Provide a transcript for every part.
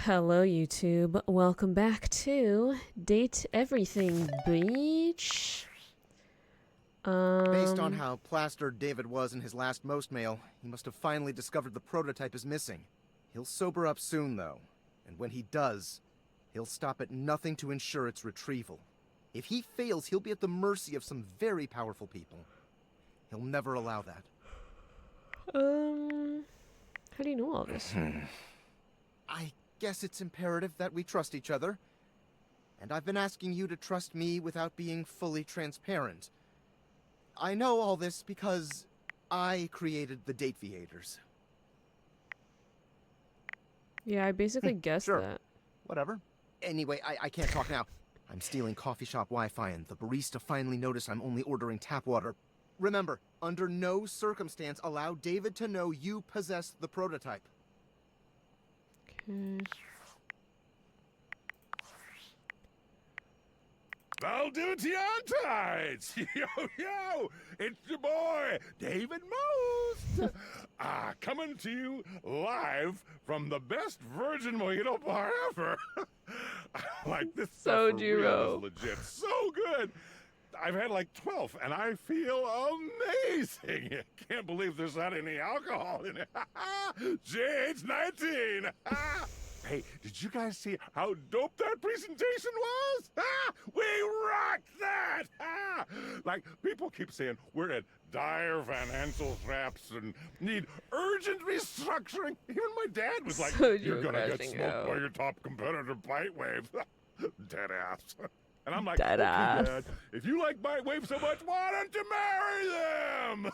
Hello, YouTube. Welcome back to Date Everything Beach. Based on how plastered David was in his last most mail, he must have finally discovered the prototype is missing. He'll sober up soon, though. And when he does, he'll stop at nothing to ensure its retrieval. If he fails, he'll be at the mercy of some very powerful people. He'll never allow that. How do you know all this? I guess it's imperative that we trust each other. And I've been asking you to trust me without being fully transparent. I know all this because I created the Dateviators. Yeah, I basically guessed Sure. that. Whatever. Anyway, I can't talk now. I'm stealing coffee shop Wi-Fi and the barista finally noticed I'm only ordering tap water. Remember, under no circumstance allow David to know you possess the prototype. Okay. Valentine's! Yo, it's your boy, David Most! Coming to you live from the best virgin mojito bar ever. Like, this stuff for real is legit. So good! I've had like 12, and I feel amazing. Can't believe there's not any alcohol in it. JH19! Hey, did you guys see how dope that presentation was? We rocked that! Like, people keep saying we're at dire financial straps and need urgent restructuring. Even my dad was like, you're gonna get smoked by your top competitor, Bitewave. Dead ass. And I'm like, okay, Dad, if you like Bitewave so much, why don't you marry them?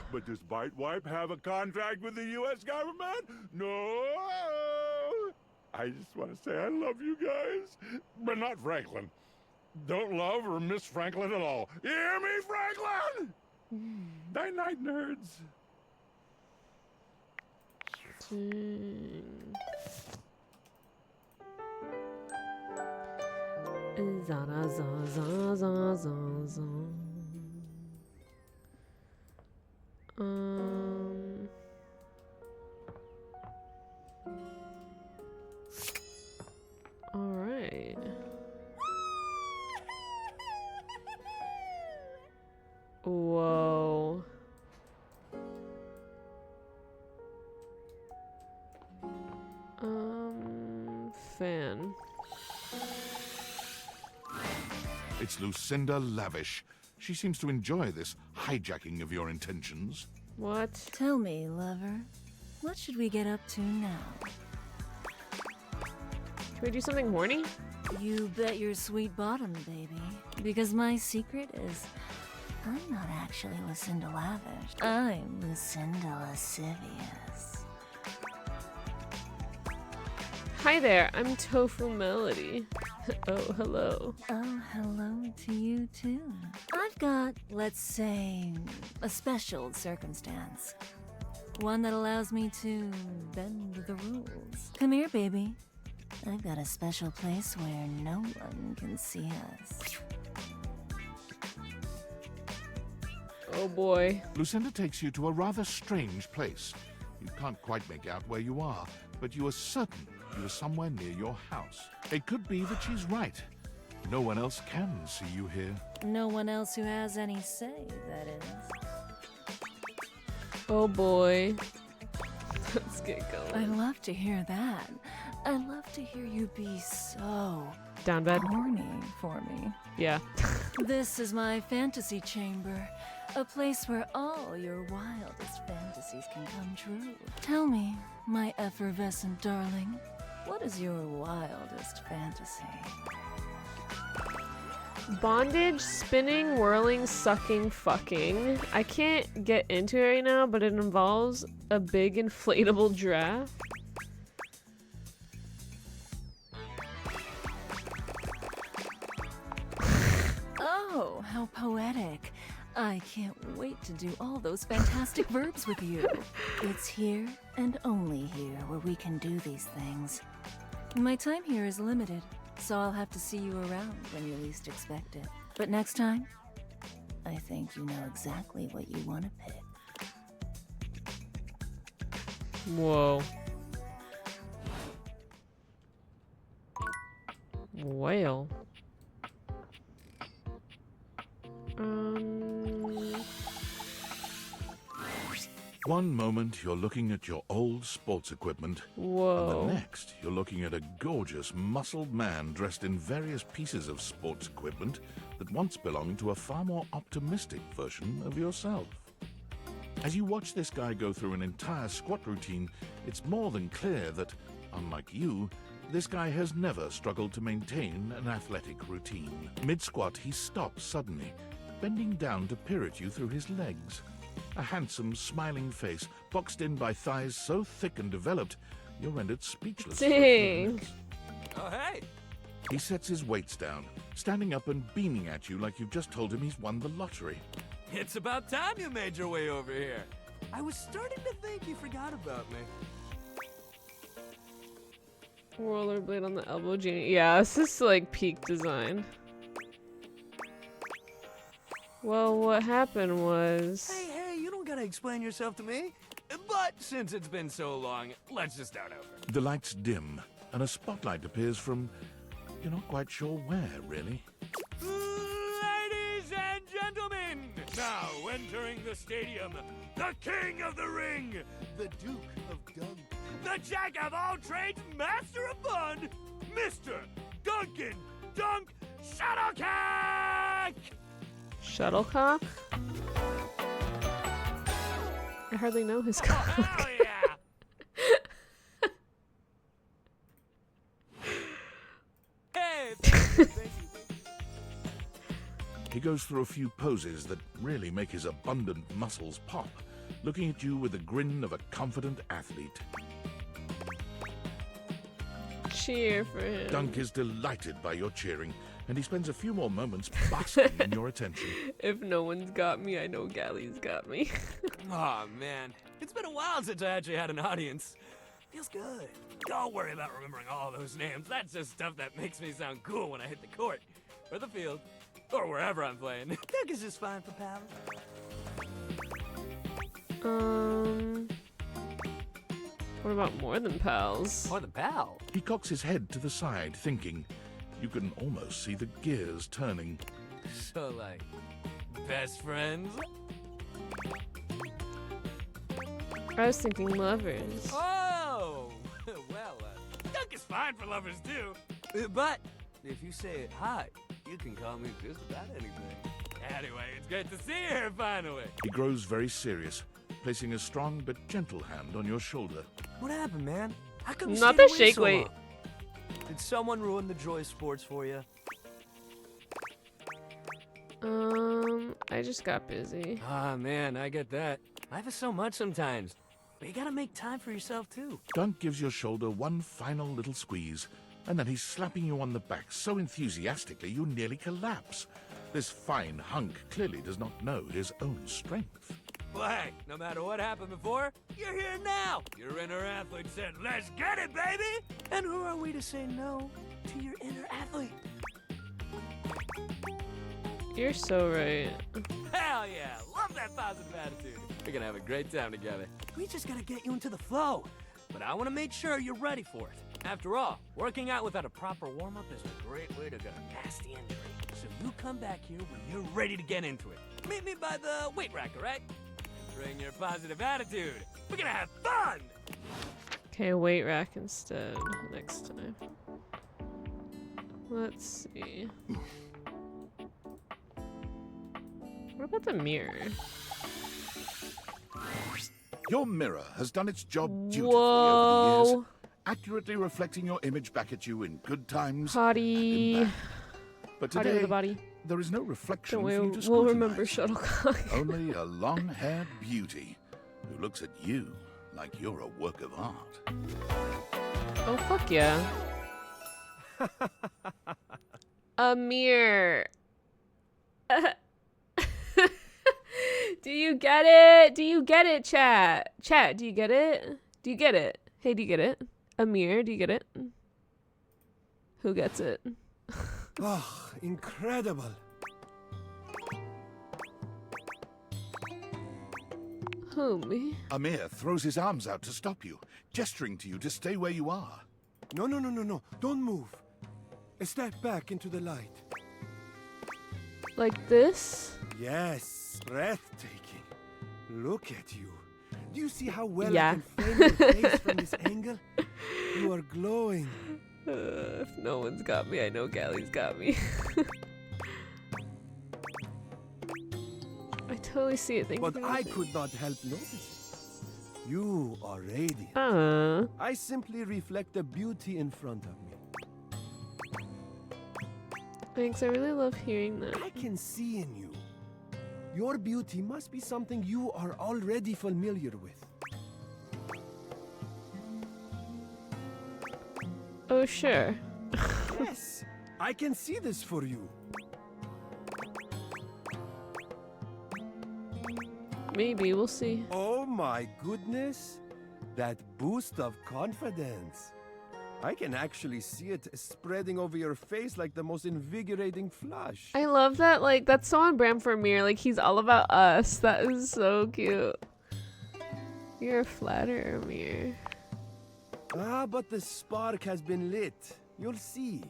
But does Bitewave have a contract with the U.S. government? No. I just want to say I love you guys, but not Franklin. Don't love or miss Franklin at all. You hear me, Franklin? Night-night, nerds. All right. Whoa. Fan. It's Lucinda Lavish. She seems to enjoy this hijacking of your intentions. What? Tell me, lover, what should we get up to now? Can we do something horny? You bet your sweet bottom, baby. Because my secret is, I'm not actually Lucinda Lavish. I'm Lucinda Lascivious. Hi there, I'm Tofu Melody. Oh, hello. Oh, hello to you too. I've got, let's say, a special circumstance. One that allows me to bend the rules. Come here, baby. I've got a special place where no one can see us. Oh boy. Lucinda takes you to a rather strange place. You can't quite make out where you are, but you are certain you are somewhere near your house. It could be that she's right. No one else can see you here. No one else who has any say, that is. Oh boy. Let's get I going. love to hear that. I love to hear you be so Down bed? horny for me. Yeah. This is my fantasy chamber, a place where all your wildest fantasies can come true. Tell me, my effervescent darling, what is your wildest fantasy? Bondage, spinning, whirling, sucking, fucking. I can't get into it right now, but it involves a big inflatable giraffe. Oh, how poetic. I can't wait to do all those fantastic verbs with you. It's here and only here where we can do these things. My time here is limited, so I'll have to see you around when you least expect it. But next time, I think you know exactly what you want to pick. Whoa. Whale. One moment you're looking at your old sports equipment, Whoa. and the next you're looking at a gorgeous, muscled man dressed in various pieces of sports equipment that once belonged to a far more optimistic version of yourself. As you watch this guy go through an entire squat routine, it's more than clear that, unlike you, this guy has never struggled to maintain an athletic routine. Mid-squat, he stops suddenly, bending down to peer at you through his legs. A handsome, smiling face, boxed in by thighs so thick and developed, you're rendered speechless. Dang. Oh, hey! He sets his weights down, standing up and beaming at you like you've just told him he's won the lottery. It's about time you made your way over here. I was starting to think you forgot about me. Rollerblade on the elbow, Genie. Yeah, this is like peak design. Well, what happened was... Hey, you don't gotta explain yourself to me. But since it's been so long, let's just start over. The lights dim, and a spotlight appears from... you're not quite sure where, really. Ladies and gentlemen, now entering the stadium, the king of the ring, the Duke of Dunk, the jack of all trades, master of fun, Mr. Duncan Dunk Shuttlecock! Shuttlecock? I hardly know his Oh, cock. hell yeah! Hey, thank you. He goes through a few poses that really make his abundant muscles pop, looking at you with the grin of a confident athlete. Cheer for him. Dunk is delighted by your cheering, and he spends a few more moments basking in your attention. If no one's got me, I know Galley's got me. Oh man, it's been a while since I actually had an audience. Feels good. Don't worry about remembering all those names. That's just stuff that makes me sound cool when I hit the court, or the field, or wherever I'm playing. Dunk is just fine for pals. What about more than pals? Or the pal. He cocks his head to the side, thinking. You can almost see the gears turning. So like, best friends? I was thinking lovers. Oh! Well, Dunk is fine for lovers too. But if you say it high, you can call me just about anything. Anyway, it's great to see you here finally. He grows very serious, placing a strong but gentle hand on your shoulder. What happened, man? How come you Not stayed the away shake so weight. long? Did someone ruin the joy of sports for you? I just got busy. Ah, man, I get that. Life is so much sometimes. But you gotta make time for yourself, too. Dunk gives your shoulder one final little squeeze, and then he's slapping you on the back so enthusiastically you nearly collapse. This fine hunk clearly does not know his own strength. Well, hey, no matter what happened before, you're here now. Your inner athlete said, let's get it, baby! And who are we to say no to your inner athlete? You're so right. Hell yeah! Love that positive attitude. We're gonna have a great time together. We just gotta get you into the flow. But I wanna make sure you're ready for it. After all, working out without a proper warm-up is a great way to get a nasty injury. So you come back here when you're ready to get into it. Meet me by the weight rack, alright? Bring your positive attitude. We're gonna have fun! Okay, weight rack instead next time. Let's see. What about the mirror? Your mirror has done its job dutifully Whoa. over the years, accurately reflecting your image back at you in good times Potty. and in bad. But Potty with today, a body. there is no reflection Don't for you we, to we'll remember scrutinize. Shuttlecock. Only a long-haired beauty who looks at you like you're a work of art. Oh, fuck yeah. A mirror. Do you get it? Do you get it, chat? Chat, do you get it? Do you get it? Hey, do you get it? A mirror, do you get it? Who gets it? Oh, incredible. Who, me? Amir throws his arms out to stop you, gesturing to you to stay where you are. No. Don't move. Step back into the light. Like this? Yes, breathtaking. Look at you. Do you see how well Yeah. I can frame your face from this angle? You are glowing. If no one's got me, I know Galley's got me. I totally see it. Thank you But for I noticing. could not help noticing. You are radiant. I simply reflect the beauty in front of me. Thanks, I really love hearing that. I can see in you. Your beauty must be something you are already familiar with. Oh, sure. Yes, I can see this for you. Maybe, we'll see. Oh my goodness. That boost of confidence. I can actually see it spreading over your face like the most invigorating flush. I love that, like, that's so on brand for Amir. Like, he's all about us. That is so cute. You're a flatterer, Amir. Ah, but the spark has been lit. You'll see.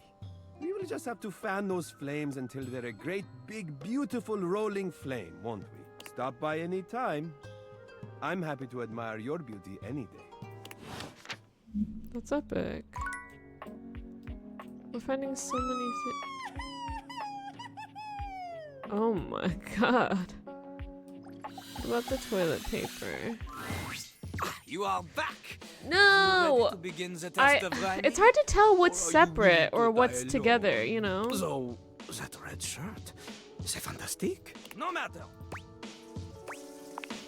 We will just have to fan those flames until they're a great, big, beautiful rolling flame, won't we? Stop by any time. I'm happy to admire your beauty any day. That's epic. We're finding so many things. Oh my god. What about the toilet paper? You are back. No! Ready to begin the test of rhyming? It's hard to tell what's Or are you separate willing or to what's die together, alone? you know? So, that red shirt, c'est fantastique. No matter.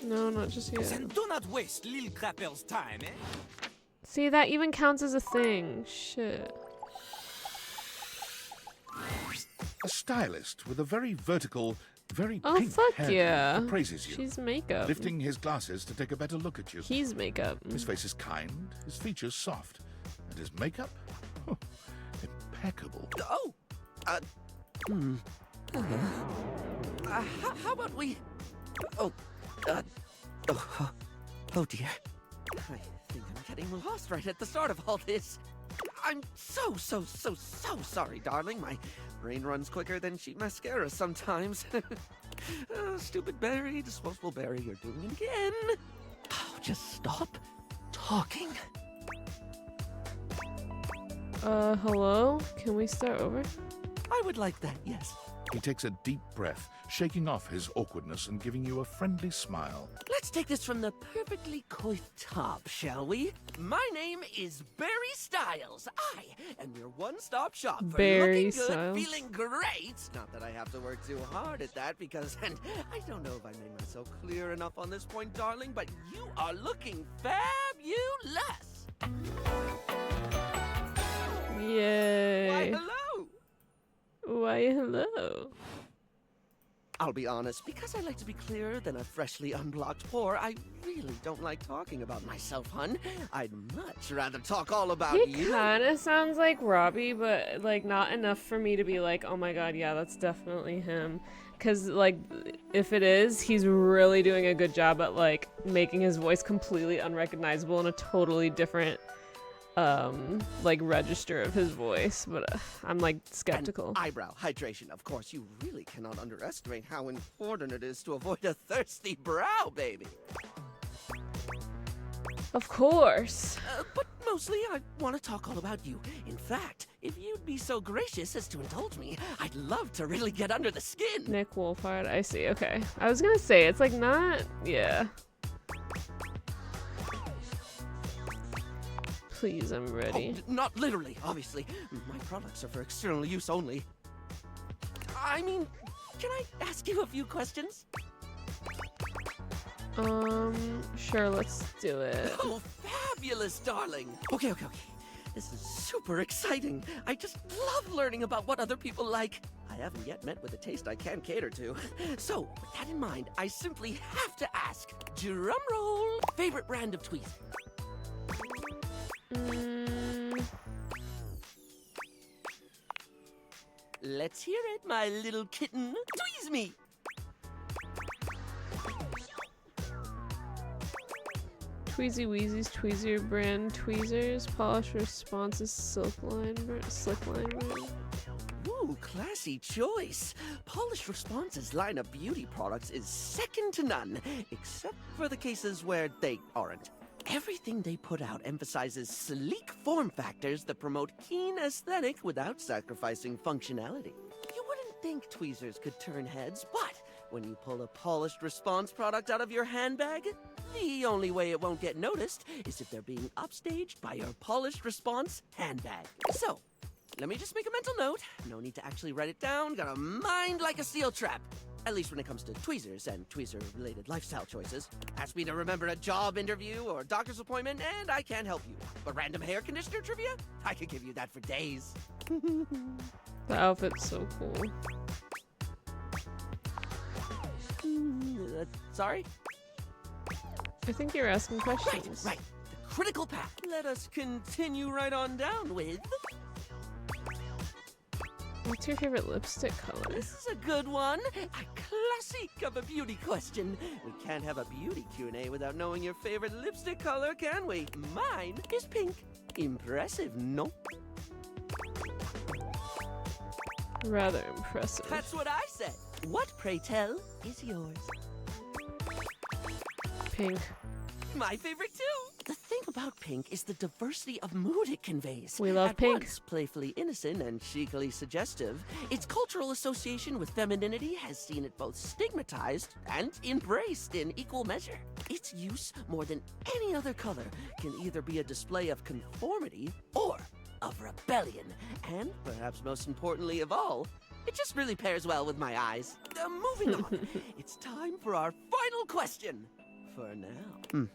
No, not just yet. Then do not waste Lil Crapper's time, eh? See, that even counts as a thing. Shit. A stylist with a very vertical, very Oh, pink fuck hairdo yeah. praises you, She's makeup. lifting his glasses to take a better look at you. He's makeup. His face is kind, his features soft, and his makeup, impeccable. Oh! How about we... Oh, oh dear. I think I'm getting lost right at the start of all this. I'm so sorry, darling. My brain runs quicker than cheap mascara sometimes. Stupid Barry, disposable Barry, you're doing it again. Oh, just stop talking. Hello? Can we start over? I would like that, yes. He takes a deep breath, shaking off his awkwardness and giving you a friendly smile. Let's take this from the perfectly coiffed top, shall we? My name is Barry Styles. I am your one-stop shop for Barry looking good, Styles. feeling great. Not that I have to work too hard at that because, and I don't know if I made myself clear enough on this point, darling, but you are looking fabulous. Yay. Why, hello. Why, hello. I'll be honest, because I like to be clearer than a freshly unblocked pore, I really don't like talking about myself, hun. I'd much rather talk all about He you. kind of sounds like Robbie, but like not enough for me to be like, oh my god, yeah, that's definitely him. Because like, if it is, he's really doing a good job at like making his voice completely unrecognizable in a totally different like register of his voice, but I'm like skeptical. And eyebrow hydration, of course. You really cannot underestimate how important it is to avoid a thirsty brow, baby. Of course. But mostly, I want to talk all about you. In fact, if you'd be so gracious as to indulge me, I'd love to really get under the skin. Nick Wolfhard, I see. Okay, I was gonna say it's like not. Yeah. Please, I'm ready. Oh, not literally, obviously. My products are for external use only. I mean, can I ask you a few questions? Sure, let's do it. Oh, fabulous, darling. Okay. This is super exciting. I just love learning about what other people like. I haven't yet met with a taste I can cater to. So, with that in mind, I simply have to ask, drum roll, favorite brand of tweezers? Let's hear it, my little kitten. Tweeze me. Tweezy Weezy's Tweezer brand tweezers. Polish Responses slick line brand. Ooh, classy choice. Polish Response's line of beauty products is second to none, except for the cases where they aren't. Everything they put out emphasizes sleek form factors that promote keen aesthetic without sacrificing functionality. You wouldn't think tweezers could turn heads, but when you pull a Polished Response product out of your handbag, the only way it won't get noticed is if they're being upstaged by your Polished Response handbag. So, let me just make a mental note. No need to actually write it down. Got a mind like a steel trap. At least when it comes to tweezers and tweezer-related lifestyle choices. Ask me to remember a job interview or doctor's appointment, and I can't help you. But random hair conditioner trivia? I could give you that for days. The outfit's so cool. Sorry? I think you're asking questions. Right. The critical path. Let us continue right on down with... What's your favorite lipstick color? This is a good one. A classic of a beauty question. We can't have a beauty Q&A without knowing your favorite lipstick color, can we? Mine is pink. Impressive, no? Rather impressive. That's what I said. What, pray tell, is yours? Pink. My favorite too. The thing about pink is the diversity of mood it conveys. We love At pink. Once playfully innocent and chicly suggestive, its cultural association with femininity has seen it both stigmatized and embraced in equal measure. Its use, more than any other color, can either be a display of conformity or of rebellion. And, perhaps most importantly of all, it just really pairs well with my eyes. Moving on. It's time for our final question. For now.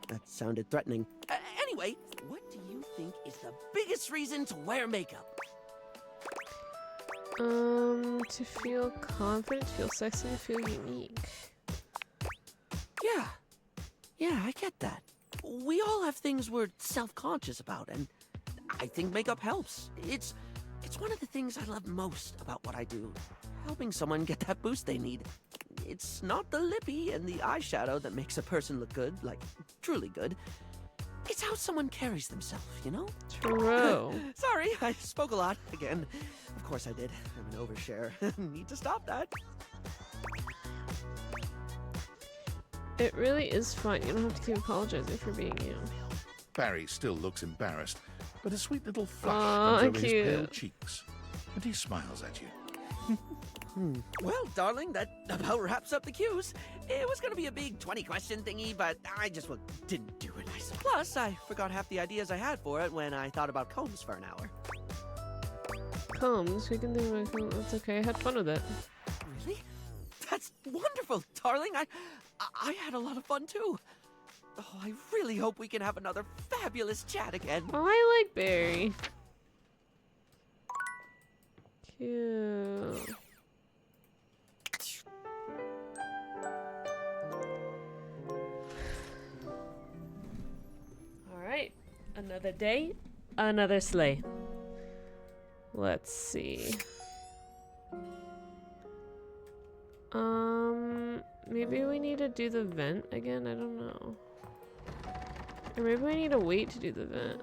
That sounded threatening. Anyway, what do you think is the biggest reason to wear makeup? To feel confident, to feel sexy, to feel unique. Yeah, I get that. We all have things we're self-conscious about, and I think makeup helps. It's one of the things I love most about what I do. Helping someone get that boost they need. It's not the lippy and the eyeshadow that makes a person look good, like, truly good. It's how someone carries themselves, you know? True. Sorry, I spoke a lot again. Of course I did. I'm an overshare. Need to stop that. It really is fun. You don't have to keep apologizing for being you. Barry still looks embarrassed, but a sweet little Aw, flush comes over his pale cute. cheeks, and he smiles at you. Well, darling, that about wraps up the cues. It was gonna be a big 20-question thingy, but I just didn't do it. Plus, I forgot half the ideas I had for it when I thought about combs for an hour. Combs? We can think about combs. That's okay. I had fun with it. Really? That's wonderful, darling. I had a lot of fun too. Oh, I really hope we can have another fabulous chat again. I like Barry. Cute. Alright. Another day, another sleigh. Let's see. Maybe we need to do the vent again? I don't know. Or maybe we need to wait to do the vent.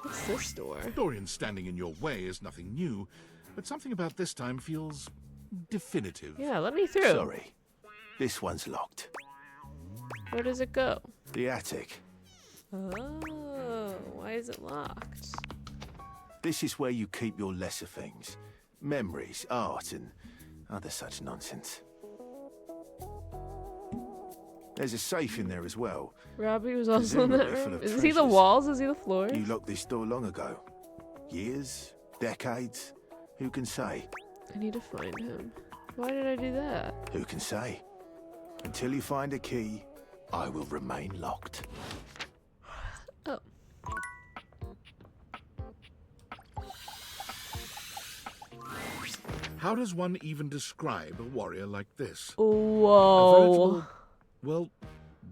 What's this door? Dorian standing in your way is nothing new, but something about this time feels definitive. Yeah, let me through. Sorry. This one's locked. Where does it go? The attic. Oh, why is it locked? This is where you keep your lesser things. Memories, art, and other such nonsense. There's a safe in there as well. Robbie was also in that Presumably full room. of Is he the treasures. walls? Is he the floor? You locked this door long ago. Years? Decades? Who can say? I need to find him. Why did I do that? Who can say? Until you find a key, I will remain locked. Oh. How does one even describe a warrior like this? A Whoa. veritable, well,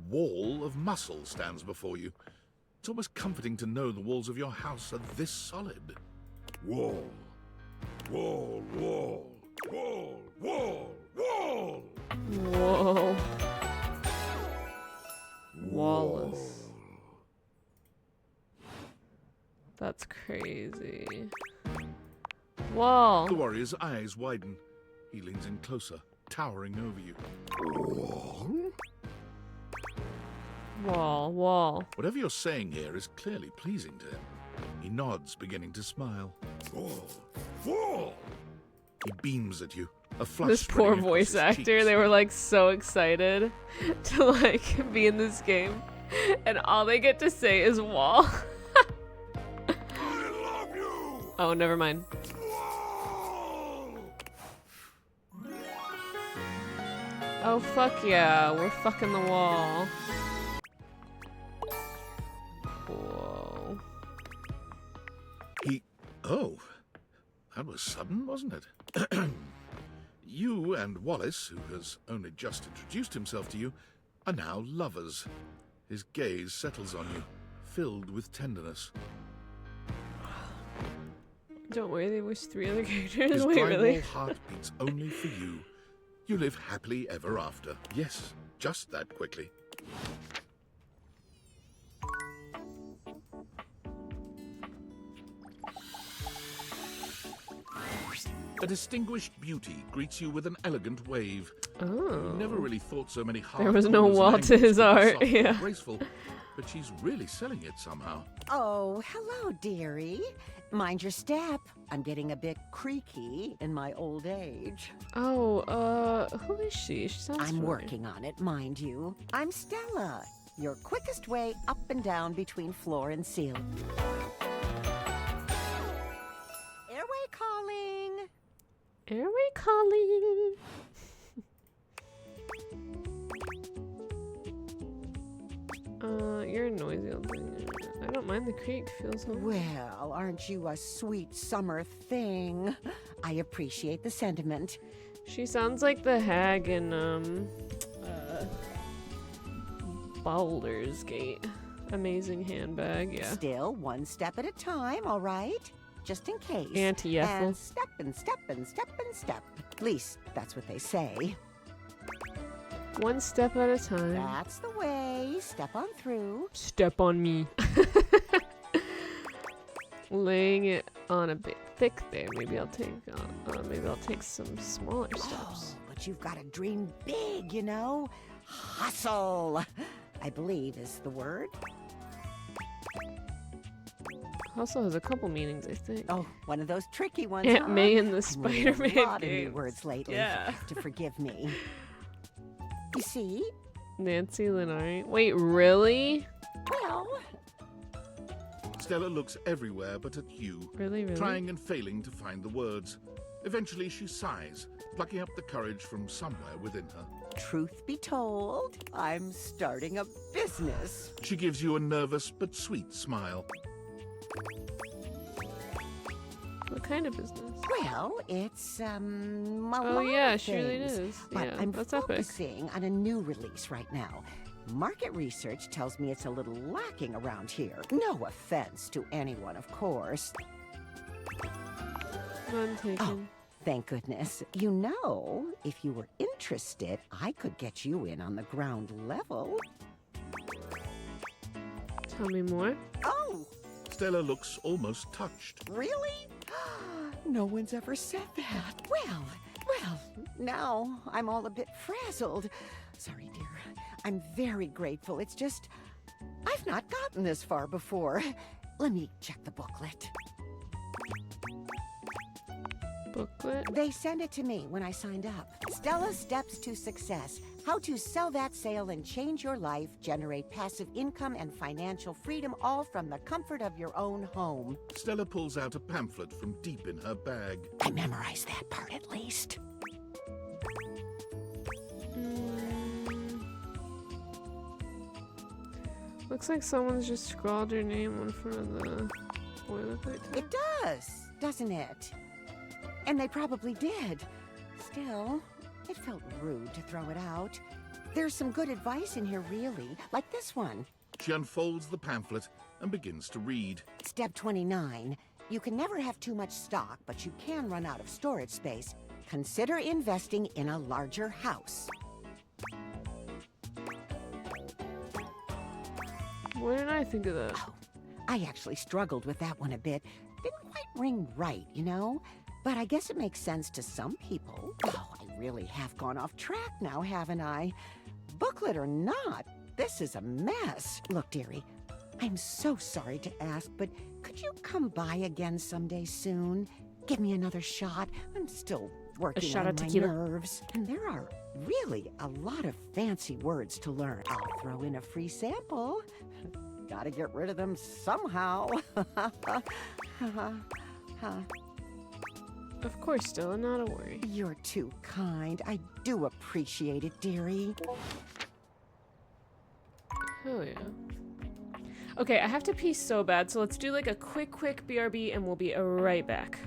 wall of muscle stands before you. It's almost comforting to know the walls of your house are this solid. Wall. Wall, wall, wall, wall, wall! Whoa. Wallace. That's crazy. Wall. The warrior's eyes widen. He leans in closer, towering over you. Wall. Whatever you're saying here is clearly pleasing to him. He nods, beginning to smile. Fool! He beams at you. A flush This spreading poor across voice his actor, cheeks. they were like so excited to like be in this game. And all they get to say is wall. I love you! Oh, never mind. Oh, fuck yeah. We're fucking the wall. Whoa. Oh, that was sudden, wasn't it? You and Wallace, who has only just introduced himself to you, are now lovers. His gaze settles on you, filled with tenderness. Don't worry, they wish 3 other characters. His Wait, really? drywall heart beats only for you. You live happily ever after. Yes, just that quickly. A distinguished beauty greets you with an elegant wave. Oh. You never really thought so many half There was no corners and wall to angles his could be art, soft and yeah. graceful, but she's really selling it somehow. Oh, hello, dearie. Mind your step. I'm getting a bit creaky in my old age. Oh, who is she? She sounds I'm familiar. working on it, mind you. I'm Stella, your quickest way up and down between floor and ceiling. Airway calling. Airway calling. You're a noisy old thing. I don't mind the creek. Feels home. Well, aren't you a sweet summer thing? I appreciate the sentiment. She sounds like the hag in Baldur's Gate. Amazing handbag, yeah. Still, one step at a time, all right? Just in case. Auntie Ethel. And step and step and step and step. At least, that's what they say. One step at a time. That's the way. Step on through. Step on me. Laying it on a bit thick there. Maybe I'll take some smaller steps. Oh, but you've got to dream big, you know? Hustle, I believe is the word. Also has a couple meanings, I think. Oh, one of those tricky ones, Aunt huh? May in the I'm learning a Spider-Man lot of new games. words lately. Yeah. You have to forgive me. You see? Nancy Lenari. Wait, really? Well, Stella looks everywhere but at you, Really? trying and failing to find the words. Eventually she sighs, plucking up the courage from somewhere within her. truth be told, I'm starting a business. She gives you a nervous but sweet smile. What kind of business? Well, it's a Oh lot yeah, of surely it things. is. But Yeah, I'm that's epic. focusing on a new release right now. Market research tells me it's a little lacking around here. No offense to anyone, of course. None taken. Oh, thank goodness. You know, if you were interested, I could get you in on the ground level. Tell me more. Oh, Stella looks almost touched. really? No one's ever said that. Well, now I'm all a bit frazzled. Sorry, dear. I'm very grateful. It's just, I've not gotten this far before. Let me check the booklet. Booklet. They sent it to me when I signed up. Stella's Steps to Success. How to sell that sale and change your life, generate passive income and financial freedom, all from the comfort of your own home. Stella pulls out a pamphlet from deep in her bag. I memorized that part at least. Looks like someone's just scrawled your name on front of the boilerplate. It does, doesn't it? And they probably did. Still, it felt rude to throw it out. There's some good advice in here, really, like this one. She unfolds the pamphlet and begins to read. Step 29. You can never have too much stock, but you can run out of storage space. Consider investing in a larger house. Why didn't I think of that? Oh, I actually struggled with that one a bit. Didn't quite ring right, you know? But I guess it makes sense to some people. Oh, I really have gone off track now, haven't I? Booklet or not, this is a mess. Look, dearie, I'm so sorry to ask, but could you come by again someday soon? Give me another shot. I'm still working shot on of my tequila? nerves. And there are really a lot of fancy words to learn. I'll throw in a free sample. Gotta get rid of them somehow. Of course, Stella, not a worry. You're too kind. I do appreciate it, dearie. Hell yeah. Okay, I have to pee so bad, so let's do like a quick BRB and we'll be right back.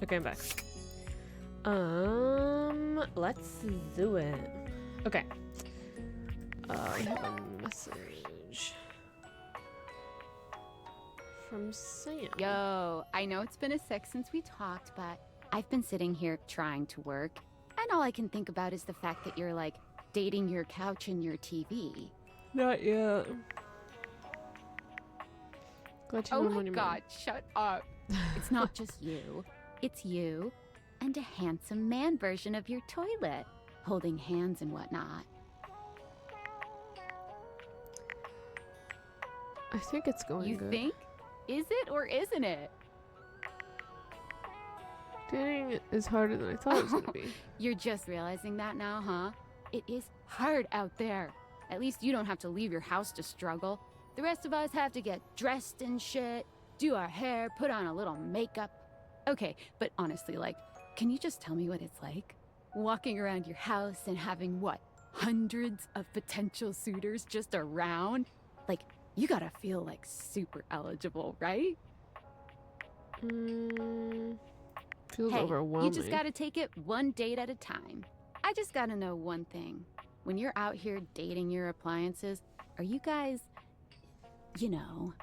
Okay, I'm back. Let's do it. Okay. I have a message from Sam. Yo, I know it's been a sec since we talked, but I've been sitting here trying to work, and all I can think about is the fact that you're like dating your couch and your TV. Not yet. Glad you Oh know I'm my on your god, mind. shut up. It's not just you. It's you and a handsome man version of your toilet, holding hands and whatnot. I think it's going You good. think? Is it or isn't it? Dating is harder than I thought it was gonna be. You're just realizing that now, huh? It is hard out there. At least you don't have to leave your house to struggle. The rest of us have to get dressed and shit, do our hair, put on a little makeup. Okay, but honestly, like, can you just tell me what it's like? Walking around your house and having, what, hundreds of potential suitors just around? Like, you gotta feel, like, super eligible, right? Feels Hey, overwhelming. you just gotta take it one date at a time. I just gotta know one thing. When you're out here dating your appliances, are you guys, you know...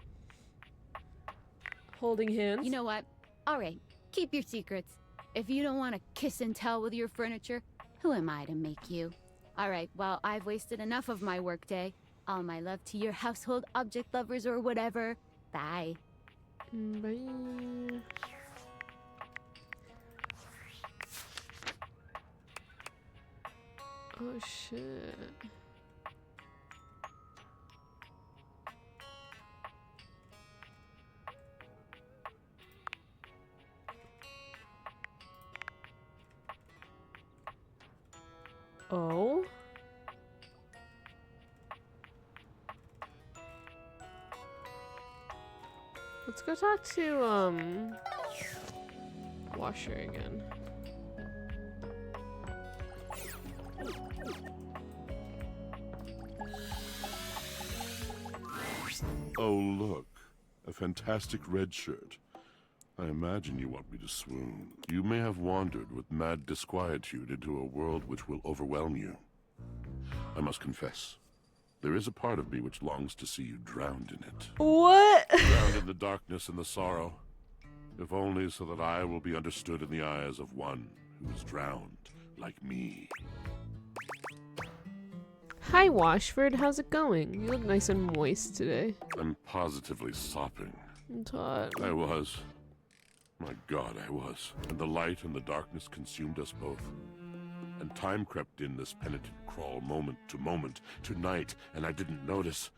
Holding hands? You know what? All right, keep your secrets. If you don't want to kiss and tell with your furniture, who am I to make you? All right, well, I've wasted enough of my workday. All my love to your household object lovers or whatever. Bye. Bye. Oh shit. Oh? Let's go talk to, Washer again. Oh, look. A fantastic red shirt. I imagine you want me to swoon. You may have wandered with mad disquietude into a world which will overwhelm you. I must confess, there is a part of me which longs to see you drowned in it. What? Drowned in the darkness and the sorrow. If only so that I will be understood in the eyes of one who is drowned like me. Hi, Washford. How's it going? You look nice and moist today. I'm positively sopping. I'm hot. I was. My God, I was. And the light and the darkness consumed us both. And time crept in this penitent crawl moment to moment, to night, and I didn't notice.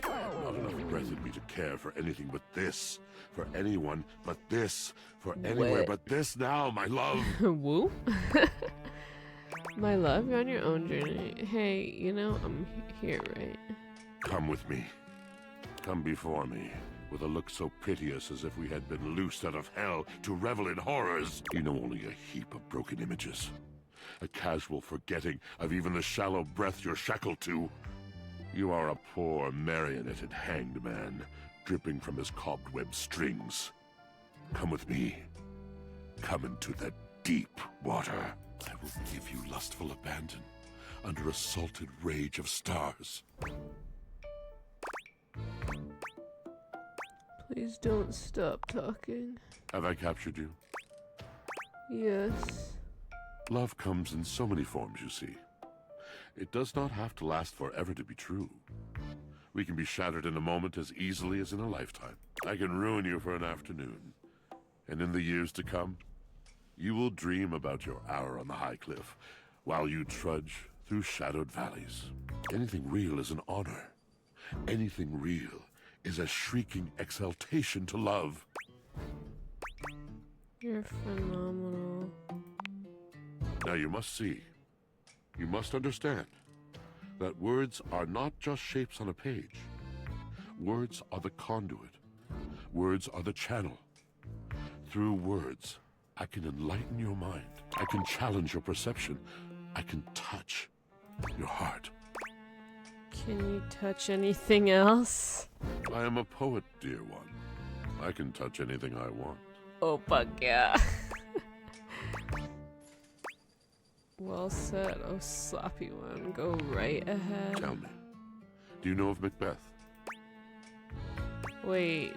Not enough breath in me to care for anything but this. For anyone but this. For anywhere but this now, my love. Woo? My love, you're on your own journey. Hey, you know, I'm here, right? Come with me. Come before me. With a look so piteous as if we had been loosed out of hell to revel in horrors. You know only a heap of broken images. A casual forgetting of even the shallow breath you're shackled to. You are a poor marionetted hanged man, dripping from his cobweb strings. Come with me. Come into the deep water. I will give you lustful abandon under a salted rage of stars. Please don't stop talking. Have I captured you? Yes. Love comes in so many forms, you see. It does not have to last forever to be true. We can be shattered in a moment as easily as in a lifetime. I can ruin you for an afternoon. And in the years to come, you will dream about your hour on the high cliff, while you trudge through shadowed valleys. Anything real is an honor. Anything real is a shrieking exaltation to love. You're phenomenal. Now you must see, you must understand, that words are not just shapes on a page. Words are the conduit. Words are the channel. Through words, I can enlighten your mind. I can challenge your perception. I can touch your heart. Can you touch anything else? I am a poet, dear one. I can touch anything I want. Oh, fuck yeah. Well said, oh sloppy one. Go right ahead. Tell me, do you know of Macbeth? Wait,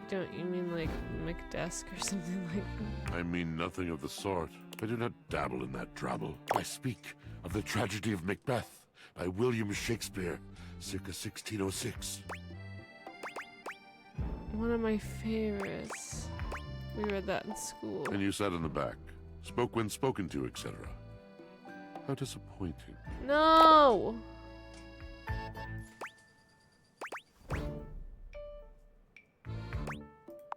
don't you mean like McDesk or something like that? I mean nothing of the sort. I do not dabble in that drabble. I speak of the tragedy of Macbeth by William Shakespeare, circa 1606. One of my favorites. We read that in school. And you sat in the back, spoke when spoken to, etc. How disappointing. No!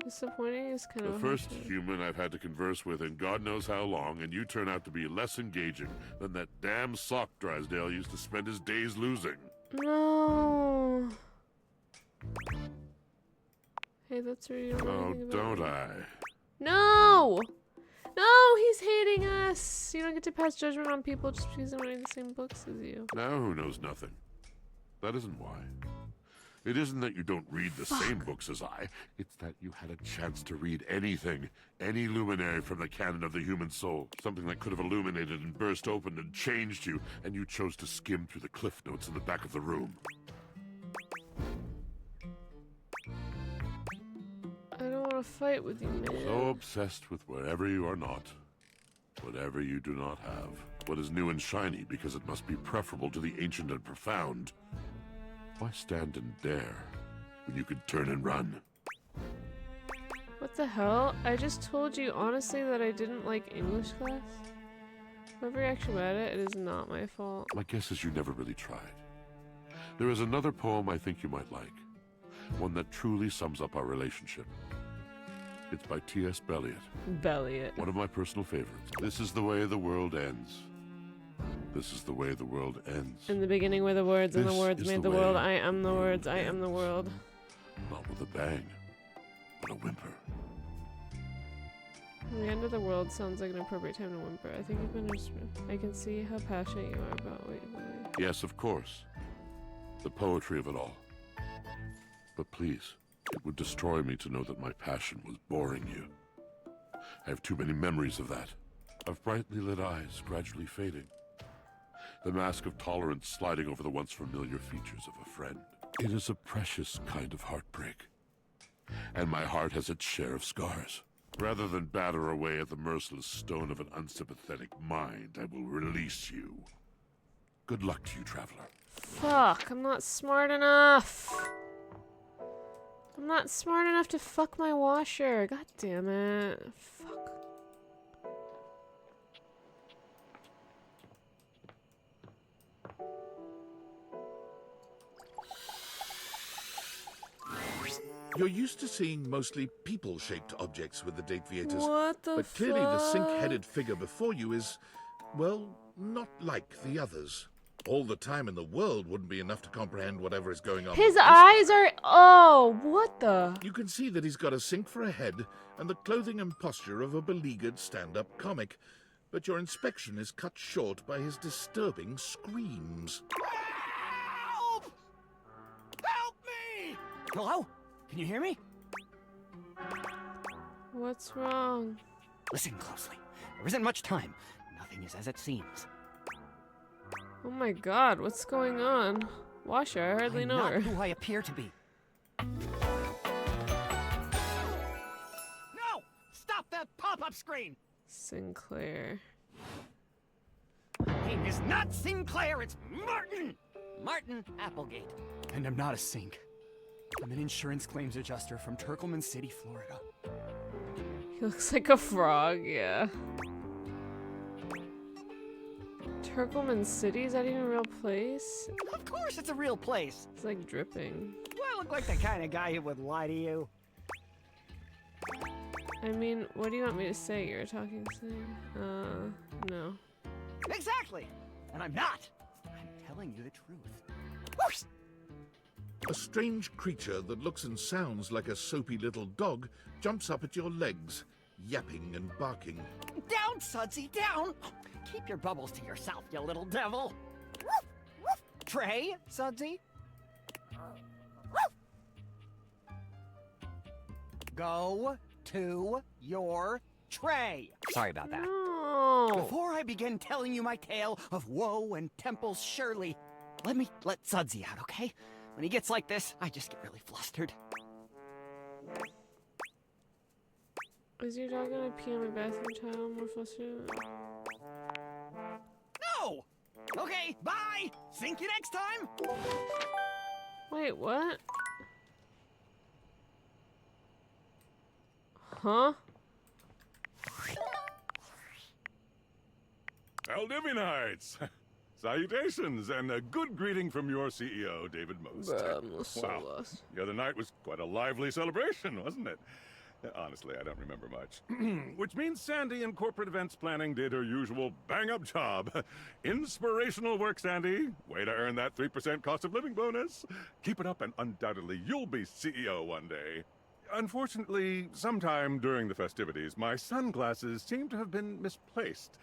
Disappointing is kind of The first human I've had to converse with in God knows how long, and you turn out to be less engaging than that damn sock Drysdale used to spend his days losing. No. Hey, that's where you don't know Oh, anything about don't me. I? No! No, he's hating us! You don't get to pass judgment on people just because they're reading the same books as you. Now who knows nothing? That isn't why. It isn't that you don't read the same books as I. It's that you had a chance to read anything. Any luminary from the canon of the human soul. Something that could have illuminated and burst open and changed you, and you chose to skim through the cliff notes in the back of the room. I don't want to fight with you, man. So obsessed with wherever you are not, whatever you do not have, what is new and shiny because it must be preferable to the ancient and profound. Why stand and dare when you could turn and run? What the hell? I just told you honestly that I didn't like English class. Whoever actually read it, it is not my fault. My guess is you never really tried. There is another poem I think you might like. One that truly sums up our relationship. It's by T.S. Eliot. Belliot. One of my personal favorites. This is the way the world ends. This is the way the world ends. In the beginning were the words, and the This words is made the the world. way I am the the words, world I am the ends. world. Not with a bang, but a whimper. The end of the world sounds like an appropriate time to whimper. I think you've been I can see how passionate you are about what you believe. Yes, of course. The poetry of it all. But please, it would destroy me to know that my passion was boring you. I have too many memories of that. Of brightly lit eyes gradually fading. The mask of tolerance sliding over the once familiar features of a friend. It is a precious kind of heartbreak. And my heart has its share of scars. Rather than batter away at the merciless stone of an unsympathetic mind, I will release you. Good luck to you, traveler. Fuck, I'm not smart enough. I'm not smart enough to fuck my washer. God damn it. Fuck. You're used to seeing mostly people-shaped objects with the Dateviators. What the But clearly the sink-headed figure before you is, well, not like the others. All the time in the world wouldn't be enough to comprehend whatever is going on. His with this eyes guy. are. Oh, what the? You can see that he's got a sink for a head and the clothing and posture of a beleaguered stand-up comic. But your inspection is cut short by his disturbing screams. Help! Help me! Hello? Can you hear me? What's wrong? Listen closely. There isn't much time. Nothing is as it seems. Oh my god, what's going on? Washer, I hardly I'm know not her. who I appear to be. No! Stop that pop-up screen! Sinclair. My name is not Sinclair, it's Martin! Martin Applegate. And I'm not a sink. I'm an insurance claims adjuster from Turkleman City, Florida. He looks like a frog, yeah. Turkleman City? Is that even a real place? Of course it's a real place. It's like dripping. Do I look like the kind of guy who would lie to you? I mean, what do you want me to say? You're a talking thing? No. Exactly! And I'm not! I'm telling you the truth. Whoosh! A strange creature that looks and sounds like a soapy little dog jumps up at your legs, yapping and barking. Down, Sudsy, down! Keep your bubbles to yourself, you little devil! Woof, woof. Trey, Sudsy? Woof. Go to your tray. Sorry about that. No. Before I begin telling you my tale of woe and Temple's Shirley, let me let Sudsy out, okay? When he gets like this, I just get really flustered. Is your dog gonna pee on my bathroom tile? More flustered? No! Okay, bye! Sink you next time! Wait, what? Huh? Aldivinites! Salutations, and a good greeting from your CEO, David Most. Wow, the other night was quite a lively celebration, wasn't it? Honestly, I don't remember much. Which means Sandy in corporate events planning did her usual bang-up job. Inspirational work, Sandy. Way to earn that 3% cost of living bonus. Keep it up and undoubtedly you'll be CEO one day. Unfortunately, sometime during the festivities, my sunglasses seem to have been misplaced.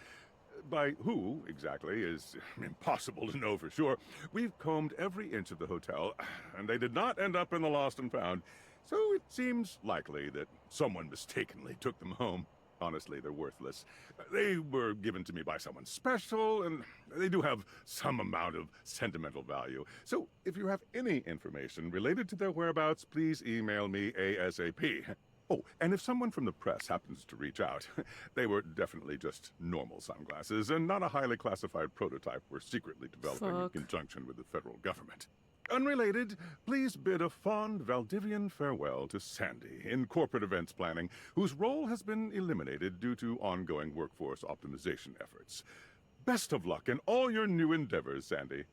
By who, exactly, is impossible to know for sure. We've combed every inch of the hotel, and they did not end up in the lost and found. So it seems likely that someone mistakenly took them home. Honestly, they're worthless. They were given to me by someone special, and they do have some amount of sentimental value. So if you have any information related to their whereabouts, please email me ASAP. Oh, and if someone from the press happens to reach out, they were definitely just normal sunglasses and not a highly classified prototype we're secretly developing in conjunction with the federal government. Unrelated, please bid a fond Valdivian farewell to Sandy in corporate events planning, whose role has been eliminated due to ongoing workforce optimization efforts. Best of luck in all your new endeavors, Sandy.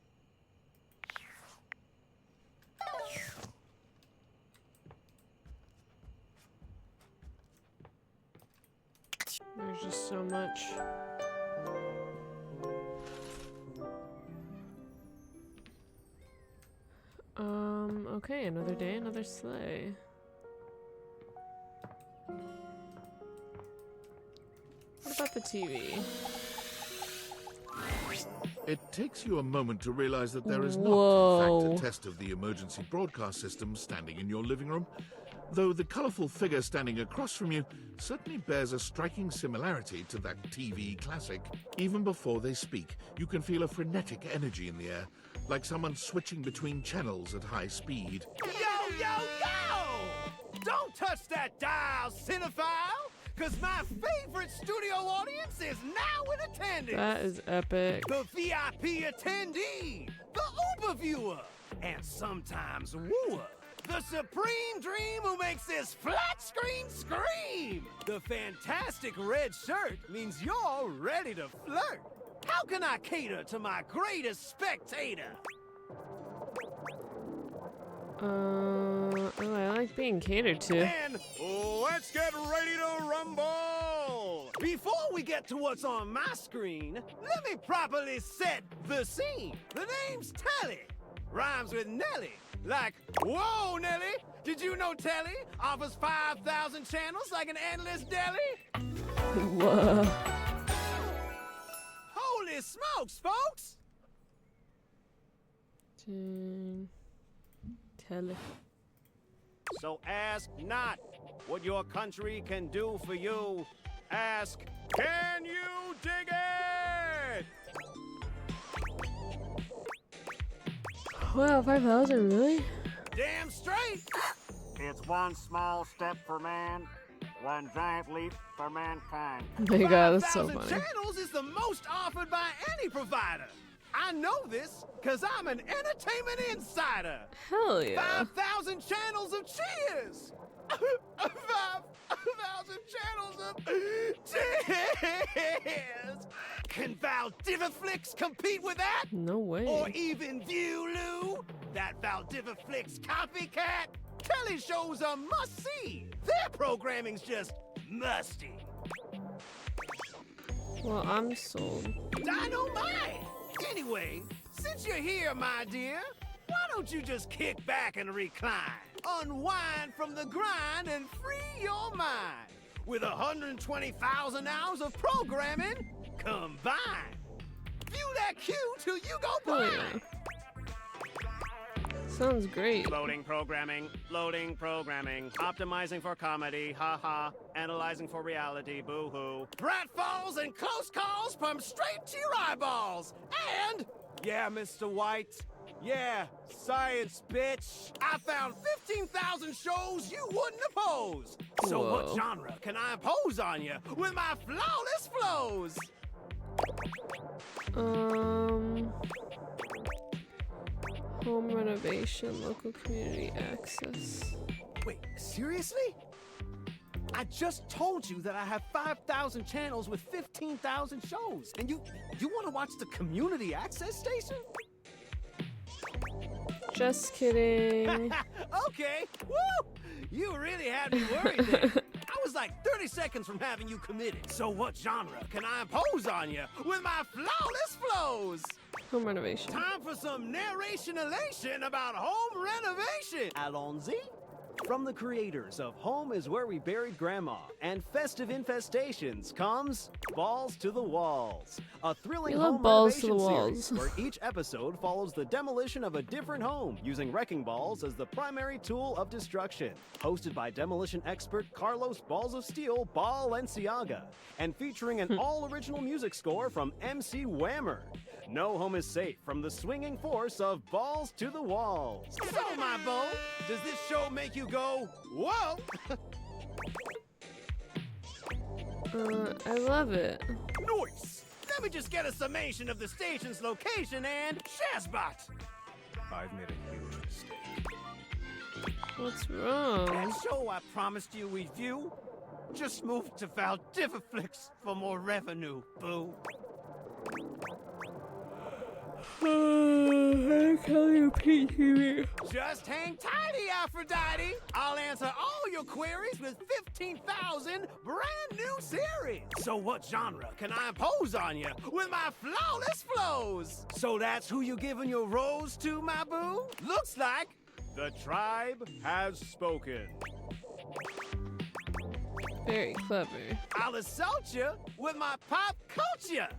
There's just so much. Okay, another day, another sleigh. What about the TV? It takes you a moment to realize that there is Whoa. not, in fact, a test of the emergency broadcast system standing in your living room, though the colourful figure standing across from you certainly bears a striking similarity to that TV classic. Even before they speak, you can feel a frenetic energy in the air, like someone switching between channels at high speed. Yo, yo, yo! Don't touch that dial, cinephile! Because my favorite studio audience is now in attendance! That is epic. The VIP attendee! The Uber viewer! And sometimes wooer! The supreme dream who makes this flat screen scream! The fantastic red shirt means you're ready to flirt! How can I cater to my greatest spectator? Oh, I like being catered to. And let's get ready to rumble! Before we get to what's on my screen, let me properly set the scene. The name's Telly. Rhymes with Nelly. Like, whoa, Nelly! Did you know Telly offers 5,000 channels like an endless deli? Whoa. Holy smokes, folks! Telly. So ask not what your country can do for you. Ask, can you dig it? Wow, 5,000, really? Damn straight! It's one small step for man, one giant leap for mankind. Oh my god, that's so 5,000 funny. channels is the most offered by any provider. I know this because I'm an entertainment insider. Hell yeah. 5,000 channels of cheers. 5,000 channels of cheers. Can Valdiviflix compete with that? No way. Or even Viewloo? That Valdiviflix copycat? Telly shows are must-see. Their programming's just musty. Well, I'm sold. Dynamite! Anyway, since you're here, my dear, why don't you just kick back and recline? Unwind from the grind and free your mind. With 120,000 hours of programming combined. View that cue till you go Oh blind. yeah. Sounds great. Loading programming, optimizing for comedy, haha, analyzing for reality, boo-hoo. Pratfalls and close calls pumped straight to your eyeballs. And, yeah, Mr. White, yeah, science, bitch. I found 15,000 shows you wouldn't oppose. So what Whoa. genre can I impose on you with my flawless flows? Home renovation, local community access. Wait, seriously? I just told you that I have 5,000 channels with 15,000 shows. And you want to watch the community access station? Just kidding. Okay, woo! You really had me worried there. I was like 30 seconds from having you committed. So what genre can I impose on you with my flawless flows? Home renovation. Time for some narration elation about home renovation. Allons-y. From the creators of Home is Where We Buried Grandma and Festive Infestations comes Balls to the Walls, a thrilling We love home balls to the renovation walls. series where each episode follows the demolition of a different home using wrecking balls as the primary tool of destruction. Hosted by demolition expert Carlos Balls of Steel Balenciaga and featuring an all-original music score from MC Whammer. No home is safe from the swinging force of Balls to the Walls. So, my beau, does this show make you go, whoa? I love it. Nice! Let me just get a summation of the station's location and Shazbot. I've made a huge mistake. What's wrong? That show I promised you we'd view just moved to Valdiviflix for more revenue, boo. Just hang tighty, Aphrodite. I'll answer all your queries with 15,000 brand new series. So what genre can I impose on you with my flawless flows? So that's who you giving your rose to, my boo? Looks like the tribe has spoken. Very clever. I'll assault you with my pop culture.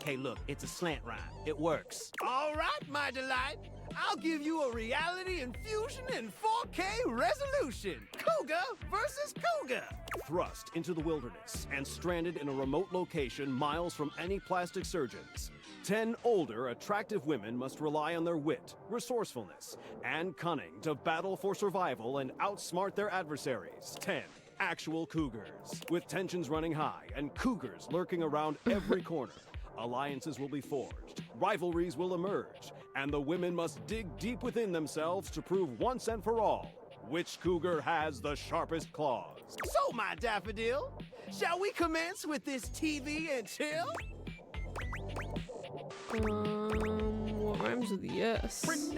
Hey, look, it's a slant rhyme. It works. All right, my delight. I'll give you a reality infusion in 4K resolution. Cougar versus cougar. Thrust into the wilderness and stranded in a remote location miles from any plastic surgeons. 10 older, attractive women must rely on their wit, resourcefulness, and cunning to battle for survival and outsmart their adversaries. 10 actual cougars, with tensions running high and cougars lurking around every corner. Alliances will be forged, rivalries will emerge, and the women must dig deep within themselves to prove once and for all which cougar has the sharpest claws. So, my daffodil, shall we commence with this TV and chill? What rhymes with yes? Pretty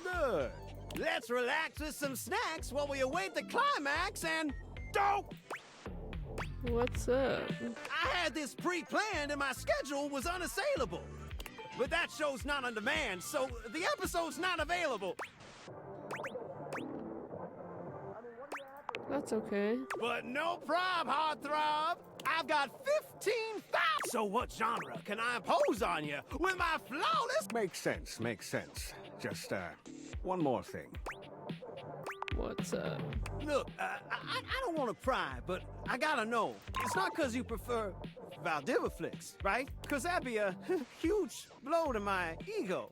good. Let's relax with some snacks while we await the climax and dope. What's up? I had this pre-planned and my schedule was unassailable. But that show's not on demand, so the episode's not available. That's okay. But no prob, heartthrob. I've got 15,000. So what genre can I impose on you with my flawless... Makes sense. Just, one more thing. What's up? Look, I don't want to pry, but I gotta know. It's not because you prefer Valdiva flicks, right? Because that'd be a huge blow to my ego.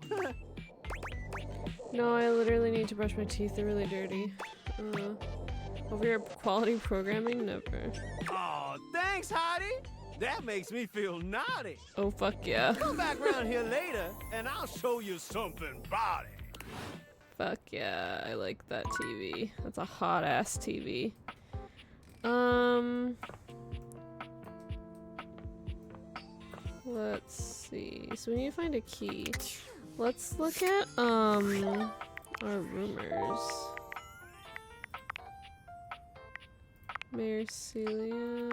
No, I literally need to brush my teeth. They're really dirty. Over your quality programming? Never. Oh, thanks, Hottie. That makes me feel naughty. Oh, fuck yeah. Come back around here later, and I'll show you something body. Fuck yeah, I like that TV. That's a hot-ass TV. Let's see. So we need to find a key. Let's look at, our rumors. Mayor Celia.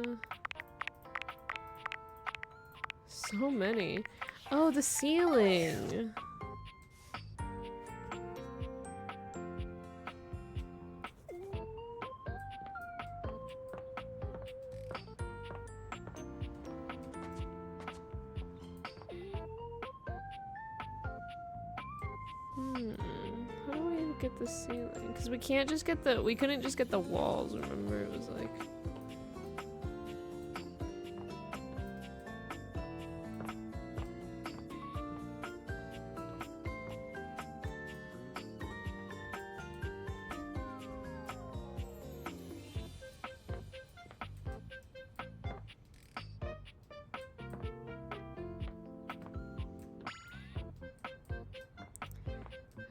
So many. Oh, the ceiling. How do I get the ceiling? Because we can't just get the, we couldn't just get the walls, remember? It was like...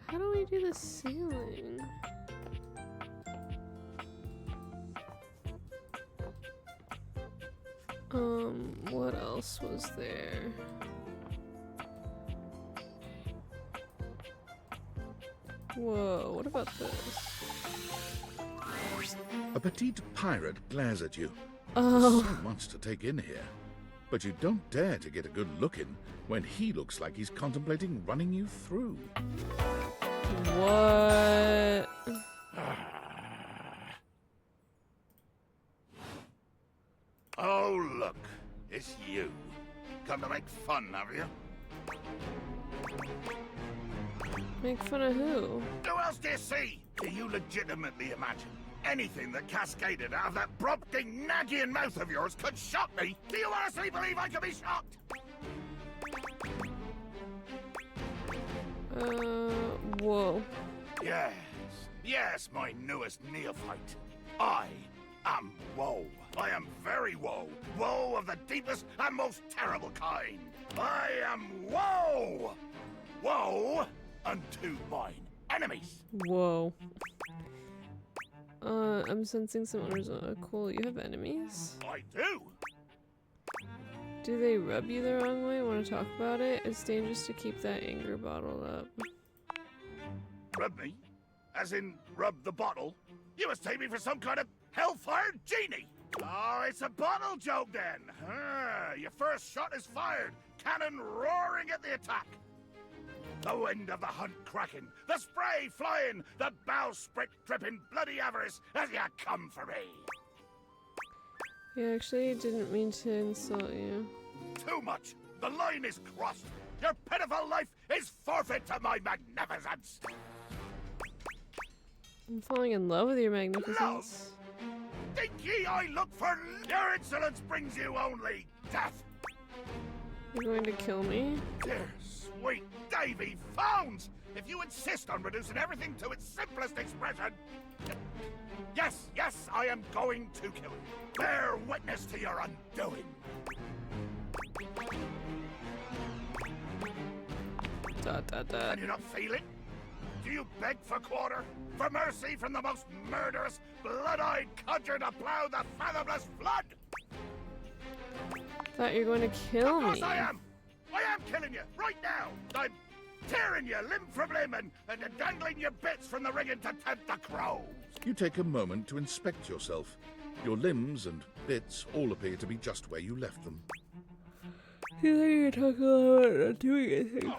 How do we do the ceiling? What else was there? Whoa, what about this? A petite pirate glares at you. Oh. So much to take in here. But you don't dare to get a good look in when he looks like he's contemplating running you through. What? Oh, look. It's you. Come to make fun, have you? Make fun of who? Who else do you see? Do you legitimately imagine anything that cascaded out of that prompting, nagging mouth of yours could shock me? Do you honestly believe I could be shocked? Whoa. Yes, my newest neophyte. I am woe. I am very woe. Woe of the deepest and most terrible kind. I am woe. Woe unto mine enemies. Whoa. I'm sensing some unresolved. Cool, you have enemies? I do. Do they rub you the wrong way? Want to talk about it? It's dangerous to keep that anger bottled up. Rub me? As in, rub the bottle? You must take me for some kind of hellfire genie! Oh, it's a bottle joke then! Your first shot is fired, cannon roaring at the attack! The wind of the hunt cracking, the spray flying, the bowsprit dripping bloody avarice as you come for me! Yeah, actually, I didn't mean to insult you. Too much! The line is crossed! Your pitiful life is forfeit to my magnificence! I'm falling in love with your magnificence. Think ye I look for your insolence brings you only death? You're going to kill me? Dear sweet Davy Phones! If you insist on reducing everything to its simplest expression... Yes, yes, I am going to kill you. Bear witness to your undoing. Can you not feel it? Do you beg for quarter? For mercy from the most murderous, blood-eyed cudger to plow the fathomless flood? Thought you were going to kill me. Of course I am! I am killing you, right now! I'm tearing you limb from limb and dangling your bits from the rigging to tempt the crows! You take a moment to inspect yourself. Your limbs and bits all appear to be just where you left them. You think you're talking about not doing anything?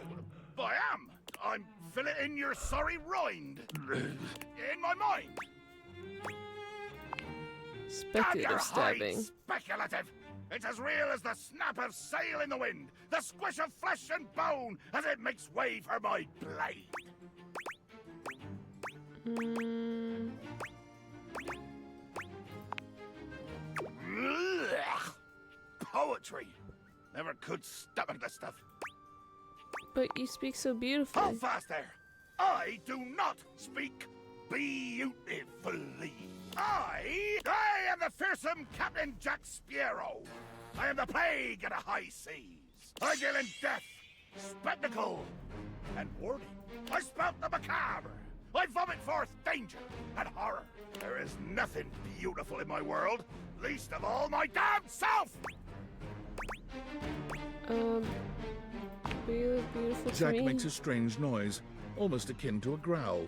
Oh, I am! I'm filleting your sorry rind. In my mind. Speculative stabbing. Speculative! It's as real as the snap of sail in the wind, the squish of flesh and bone as it makes way for my blade. Poetry. Never could stomach this stuff. But you speak so beautifully. Hold fast there. I do not speak beautifully. I am the fearsome Captain Jack Sparrow. I am the plague of the high seas. I deal in death, spectacle, and warning. I spout the macabre. I vomit forth danger and horror. There is nothing beautiful in my world, least of all my damn self! Beautiful to Jack me. makes a strange noise, almost akin to a growl.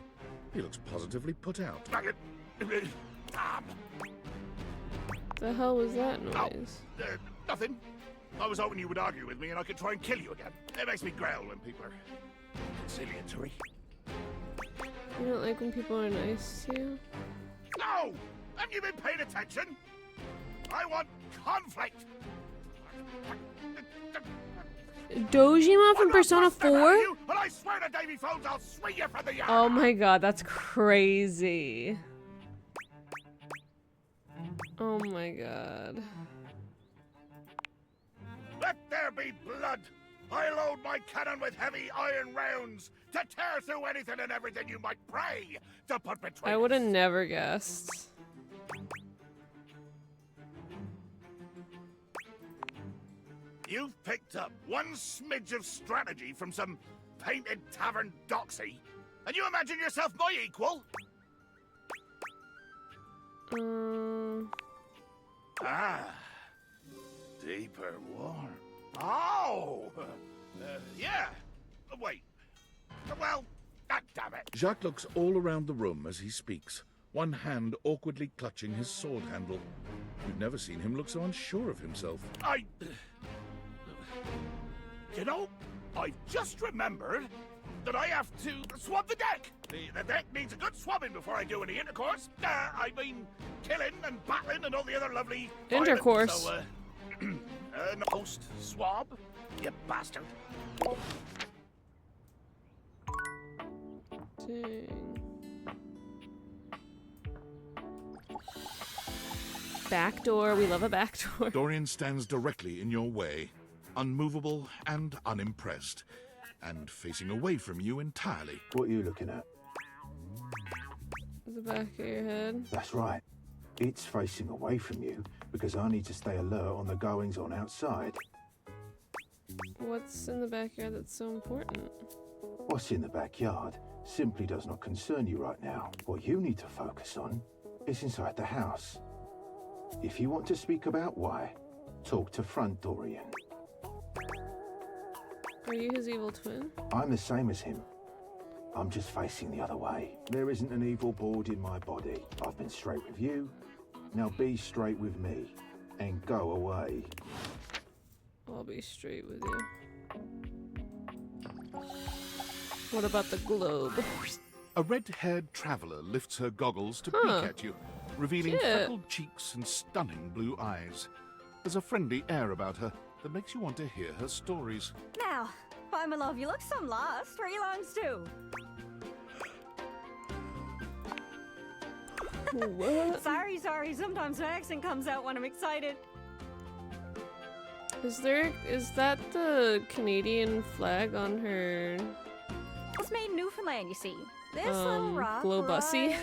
He looks positively put out. The hell was that noise? Nothing. I was hoping you would argue with me and I could try and kill you again. It makes me growl when people are conciliatory. You don't like when people are nice to you? No! Haven't you been paying attention? I want conflict! Dojima from Persona 4? And I swear to Davy Phones, I'll swing you from the yard! Oh my god, that's crazy. Oh my god. Let there be blood! I load my cannon with heavy iron rounds to tear through anything and everything you might pray to put between I would have us. never guessed. You've picked up one smidge of strategy from some painted tavern doxy, and you imagine yourself my equal? Ah, deeper warmth. Oh, yeah. Wait. Well, damn it. Jacques looks all around the room as he speaks, one hand awkwardly clutching his sword handle. You've never seen him look so unsure of himself. You know, I've just remembered that I have to swab the deck. The deck needs a good swabbing before I do any intercourse. I mean, killing and battling and all the other lovely... Intercourse. So, post-swab, you bastard. Dang. Back door, we love a back door. Dorian stands directly in your way, unmovable and unimpressed, and facing away from you entirely. What are you looking at? The back of your head. That's right. It's facing away from you because I need to stay alert on the goings-on outside. What's in the backyard that's so important? What's in the backyard simply does not concern you right now. What you need to focus on It's inside the house. If you want to speak about why, talk to Front Dorian. Are you his evil twin? I'm the same as him. I'm just facing the other way. There isn't an evil board in my body. I've been straight with you. Now be straight with me. And go away. I'll be straight with you. What about the globe? A red-haired traveler lifts her goggles to Huh. peek at you, revealing Cute. freckled cheeks and stunning blue eyes. There's a friendly air about her that makes you want to hear her stories. Now, why, my love, you look some lost. Where you longs to? What? Sorry. Sometimes my accent comes out when I'm excited. Is that the Canadian flag on her It's made in Newfoundland, you see. This little rock globussy?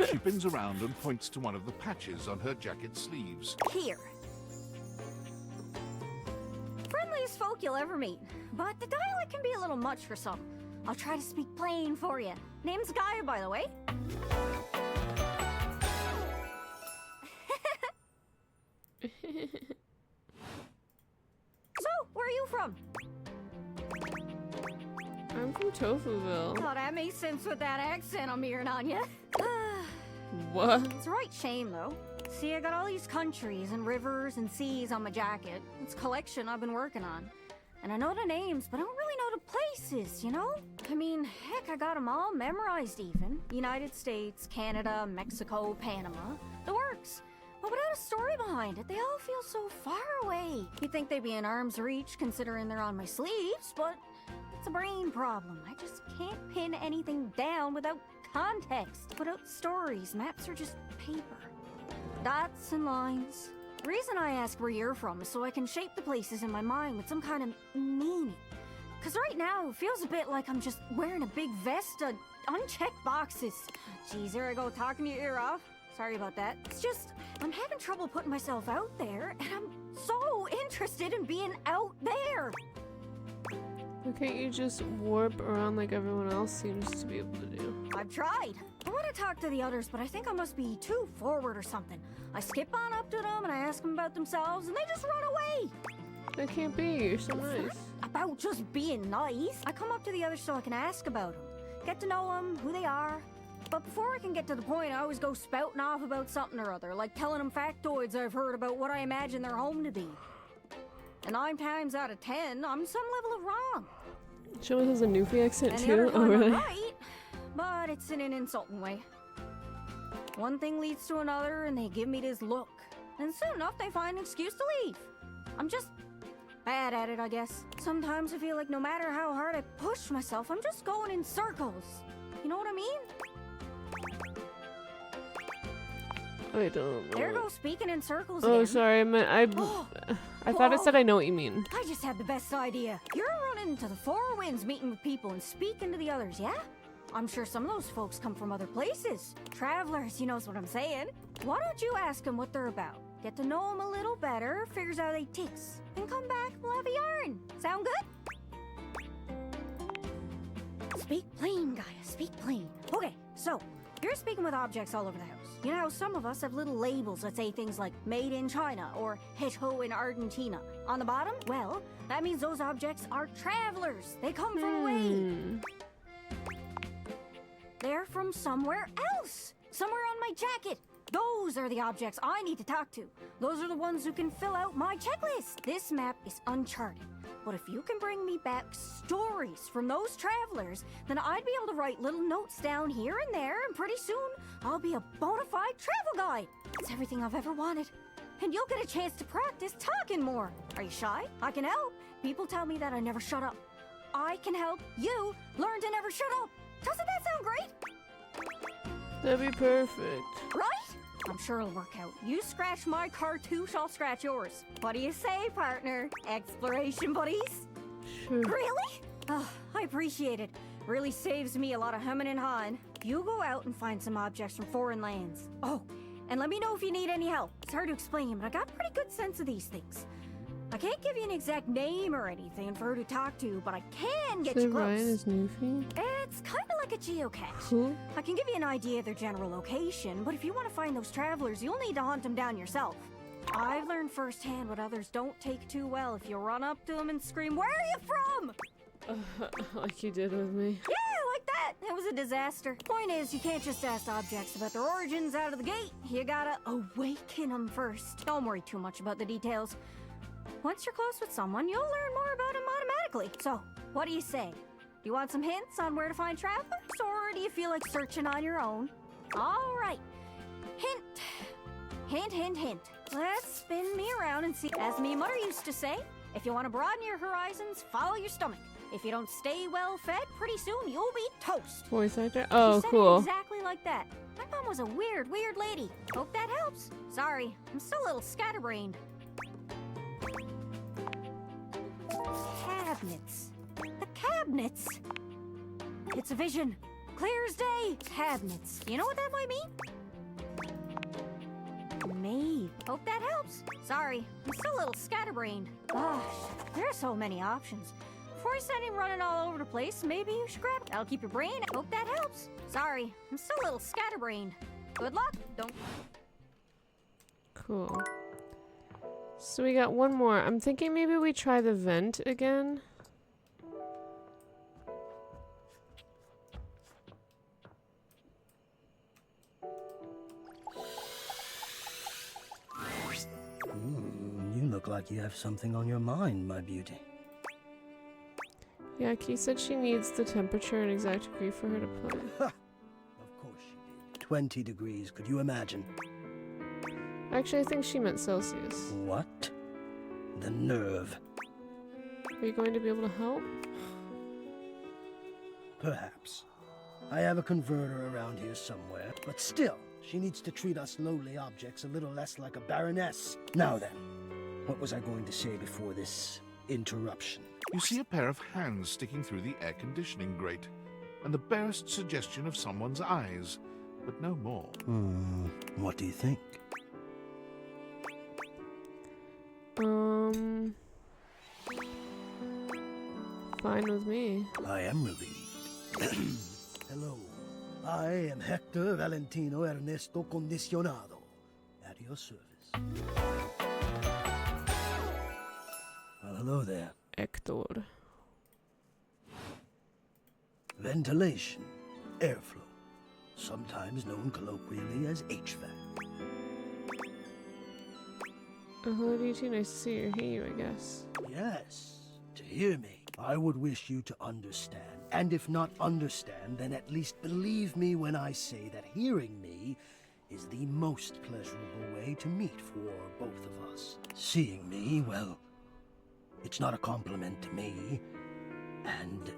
She bends around and points to one of the patches on her jacket sleeves. here. Friendliest folk you'll ever meet, but the dialect can be a little much for some. I'll try to speak plain for you. Name's Gaia, by the way. So, where are you from? I'm from Tofuville. Oh, that makes sense with that accent I'm hearing on you. What? It's a right shame, though. See, I got all these countries and rivers and seas on my jacket. It's a collection I've been working on. And I know the names, but I don't really know the places, you know? I mean, heck, I got them all memorized even. United States, Canada, Mexico, Panama. The works. But without a story behind it, they all feel so far away. You'd think they'd be in arm's reach considering they're on my sleeves, but it's a brain problem. I just can't pin anything down without context. Without stories, maps are just paper. Dots and lines. The reason I ask where you're from is so I can shape the places in my mind with some kind of meaning. Because right now, it feels a bit like I'm just wearing a big vest of unchecked boxes. Geez, there I go, talking your ear off. Sorry about that. It's just, I'm having trouble putting myself out there, and I'm so interested in being out there. Why can't you just warp around like everyone else seems to be able to do? I've tried. I want to talk to the others, but I think I must be too forward or something. I skip on up to them and I ask them about themselves, and they just run away. That can't be. You're so nice. About just being nice. I come up to the others so I can ask about them, get to know them, who they are. But before I can get to the point, I always go spouting off about something or other, like telling them factoids I've heard about what I imagine their home to be. And 9 times out of 10, I'm some level of wrong. She always has a Newfie accent And the too? other Oh, time I'm really? right, but it's in an insulting way. One thing leads to another, and they give me this look. And soon enough, they find an excuse to leave. I'm just bad at it, I guess. Sometimes I feel like no matter how hard I push myself, I'm just going in circles. You know what I mean? I don't know. There goes speaking in circles Oh, again. sorry. I thought it said I know what you mean. I just had the best idea. You're running into the four winds, meeting with people and speaking to the others, yeah? I'm sure some of those folks come from other places. Travelers, you knows what I'm saying. Why don't you ask them what they're about? Get to know them a little better, figures out they ticks. Then come back, we'll have a yarn. Sound good? Speak plain, Gaia, speak plain. Okay, so, you're speaking with objects all over the house. You know how some of us have little labels that say things like made in China or hecho in Argentina. On the bottom, well, that means those objects are travelers. They come from away. They're from somewhere else. Somewhere on my jacket. Those are the objects I need to talk to. Those are the ones who can fill out my checklist. This map is uncharted. But if you can bring me back stories from those travelers, then I'd be able to write little notes down here and there, and pretty soon I'll be a bona fide travel guide. It's everything I've ever wanted. And you'll get a chance to practice talking more. Are you shy? I can help. People tell me that I never shut up. I can help you learn to never shut up. Doesn't that sound great? That'd be perfect. Right? I'm sure it'll work out. You scratch my cartouche, I'll scratch yours. What do you say, partner? Exploration buddies? Sure. Really? Oh, I appreciate it. Really saves me a lot of humming and hawing. You go out and find some objects from foreign lands. Oh, and let me know if you need any help. It's hard to explain, but I got a pretty good sense of these things. I can't give you an exact name or anything for her to talk to, but I can get Say you close. Ryan is Newfie. It's kind of like a geocache. Cool. I can give you an idea of their general location, but if you want to find those travelers, you'll need to hunt them down yourself. I've learned firsthand what others don't take too well if you run up to them and scream, "Where are you from?" Like you did with me. Yeah, like that. It was a disaster. Point is, you can't just ask objects about their origins out of the gate. You gotta awaken them first. Don't worry too much about the details. Once you're close with someone, you'll learn more about them automatically. So, what do you say? Do you want some hints on where to find travelers, or do you feel like searching on your own? All right. Hint. Hint, hint, hint. Let's spin me around and see. As me mother used to say, if you want to broaden your horizons, follow your stomach. If you don't stay well fed, pretty soon you'll be toast. Voice actor? Oh, She said cool. it exactly like that. My mom was a weird lady. Hope that helps. Sorry, I'm still a little scatterbrained. Cabinets. The cabinets. It's a vision. Clear as day. Cabinets. You know what that might mean? Maid. Hope that helps. Sorry, I'm still a little scatterbrained. Gosh, there are so many options. Before I send him running all over the place, maybe you should grab it. That'll keep your brain. Hope that helps. Sorry, I'm still a little scatterbrained. Good luck. Don't. Cool. So we got one more. I'm thinking maybe we try the vent again. You look like you have something on your mind, my beauty. Yeah, Key said she needs the temperature and exact degree for her to play. Of course she did. 20 degrees, could you imagine? Actually, I think she meant Celsius. What? The nerve. Are you going to be able to help? Perhaps. I have a converter around here somewhere, but still, she needs to treat us lowly objects a little less like a baroness. Now then, what was I going to say before this interruption? You see a pair of hands sticking through the air conditioning grate, and the barest suggestion of someone's eyes, but no more. What do you think? Fine with me. I am relieved. Hello. I am Hector Valentino Ernesto Condicionado. At your service. Well, hello there. Hector. Ventilation. Airflow. Sometimes known colloquially as HVAC. Hello, DT. Nice to see you or hear you, I guess. Yes. To hear me, I would wish you to understand. And if not understand, then at least believe me when I say that hearing me is the most pleasurable way to meet for both of us. Seeing me, well, it's not a compliment to me, and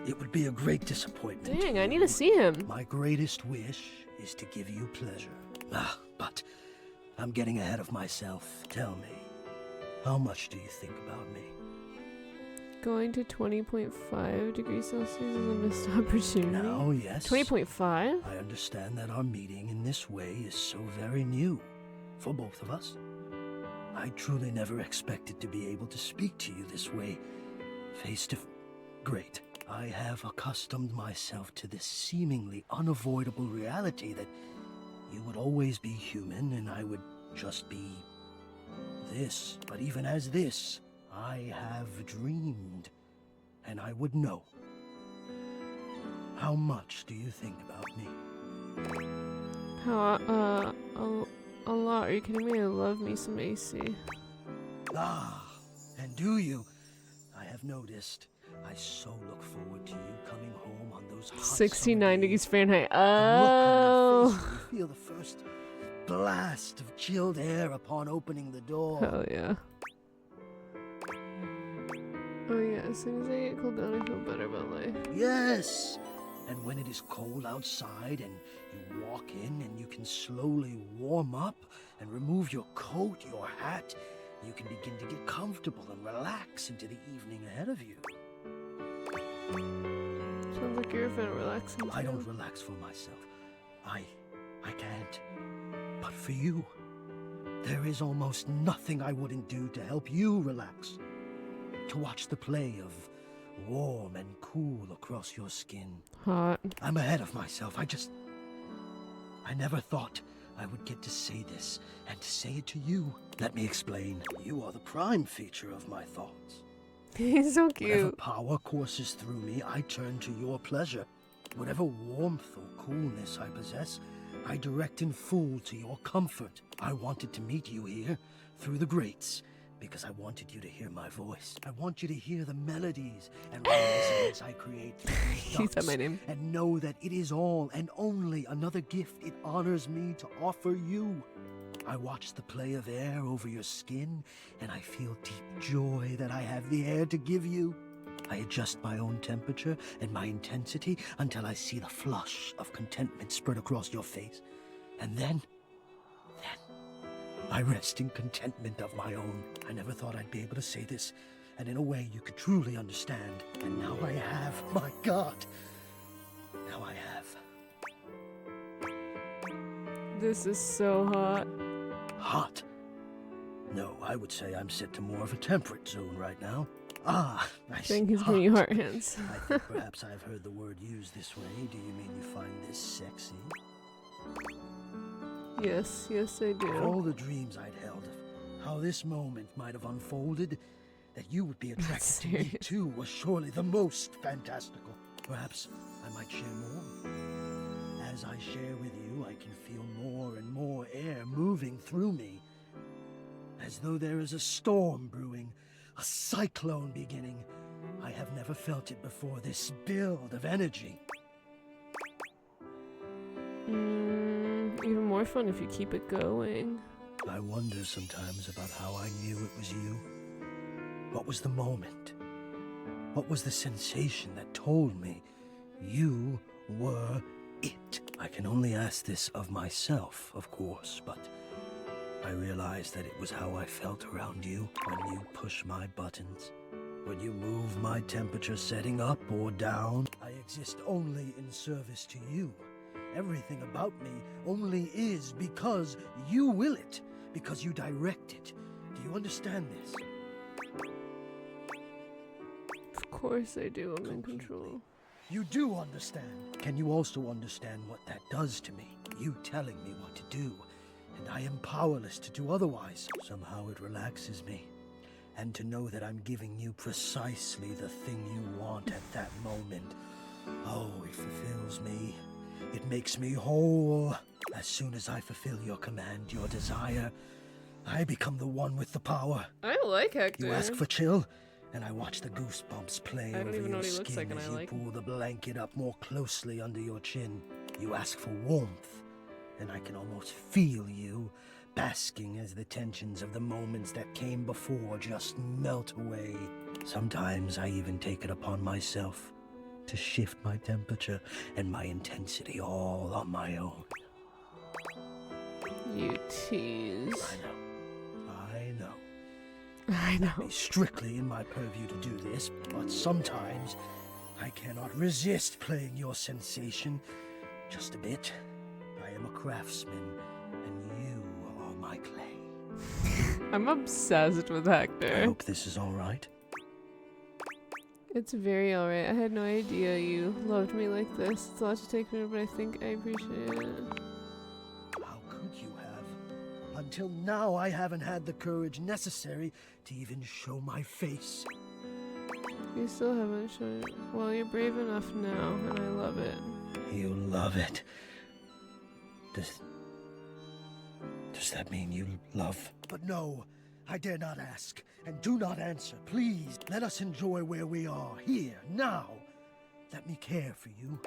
it would be a great disappointment. Dang, I need to see him. My greatest wish is to give you pleasure. But I'm getting ahead of myself. Tell me, how much do you think about me? Going to 20.5 degrees Celsius is a missed opportunity. Now, yes. 20.5? I understand that our meeting in this way is so very new for both of us. I truly never expected to be able to speak to you this way, face to Great. I have accustomed myself to this seemingly unavoidable reality that you would always be human and I would just be this. But even as this, I have dreamed, and I would know. How much do you think about me? How, a lot. Are you kidding me? I love me some AC. And do you? I have noticed. I so look forward to you coming home on those hot 69 degrees Fahrenheit. The look on your face Oh. when you feel the first blast of chilled air upon opening the door. Hell yeah. Oh yeah, as soon as I get cooled down, I feel better about life. Yes! And when it is cold outside and you walk in and you can slowly warm up and remove your coat, your hat, you can begin to get comfortable and relax into the evening ahead of you. Sounds like you're a relaxing. I don't relax for myself. I can't. But for you, There is almost nothing I wouldn't do to help you relax. To watch the play of warm and cool across your skin. Hot. I'm ahead of myself. I never thought I would get to say this, and to say it to you. Let me explain. You are the prime feature of my thoughts. He's so Whatever cute. power courses through me, I turn to your pleasure. Whatever warmth or coolness I possess, I direct in full to your comfort. I wanted to meet you here, through the grates, because I wanted you to hear my voice. I want you to hear the melodies and resonance I create through these He said ducts, my name. and know that it is all and only another gift it honors me to offer you. I watch the play of air over your skin, and I feel deep joy that I have the air to give you. I adjust my own temperature and my intensity until I see the flush of contentment spread across your face. And then I rest in contentment of my own. I never thought I'd be able to say this, and in a way you could truly understand. And now I have, my God. Now I have. This is so hot. Hot? No, I would say I'm set to more of a temperate zone right now. Ah, I think see. he's giving you heart hands. I think perhaps I've heard the word used this way. Do you mean you find this sexy? Yes, yes I Of do. all the dreams I'd held of how this moment might have unfolded, that you would be attracted to me too was surely the most fantastical. Perhaps I might share more. As I share with you, I can feel more and more air moving through me. As though there is a storm brewing, a cyclone beginning. I have never felt it before, this build of energy. Even more fun if you keep it going. I wonder sometimes about how I knew it was you. What was the moment? What was the sensation that told me you were it? I can only ask this of myself, of course, but I realized that it was how I felt around you when you push my buttons. When you move my temperature setting up or down, I exist only in service to you. Everything about me only is because you will it, because you direct it. Do you understand this? Of course I do, I'm in control. You do understand. Can you also understand what that does to me? You telling me what to do, and I am powerless to do otherwise. Somehow it relaxes me. And to know that I'm giving you precisely the thing you want at that moment. Oh, it fulfills me. It makes me whole. As soon as I fulfill your command, your desire, I become the one with the power. I like Hector. You ask for chill, and I watch the goosebumps play I don't over even know your what he looks skin like, and as I you like pull the blanket up more closely under your chin. You ask for warmth, and I can almost feel you, basking as the tensions of the moments that came before just melt away. Sometimes I even take it upon myself to shift my temperature and my intensity all on my own. You tease. I know. I know. It's strictly in my purview to do this, but sometimes I cannot resist playing your sensation just a bit. I am a craftsman, and you are my clay. I'm obsessed with Hector. I hope this is all right. It's very alright. I had no idea you loved me like this. It's a lot to take from me, but I think I appreciate it. How could you have? Until now, I haven't had the courage necessary to even show my face. You still haven't shown it. Well, you're brave enough now, and I love it. You love it. Does that mean you love? But no, I dare not ask, and do not answer. Please, let us enjoy where we are, here, now. Let me care for you.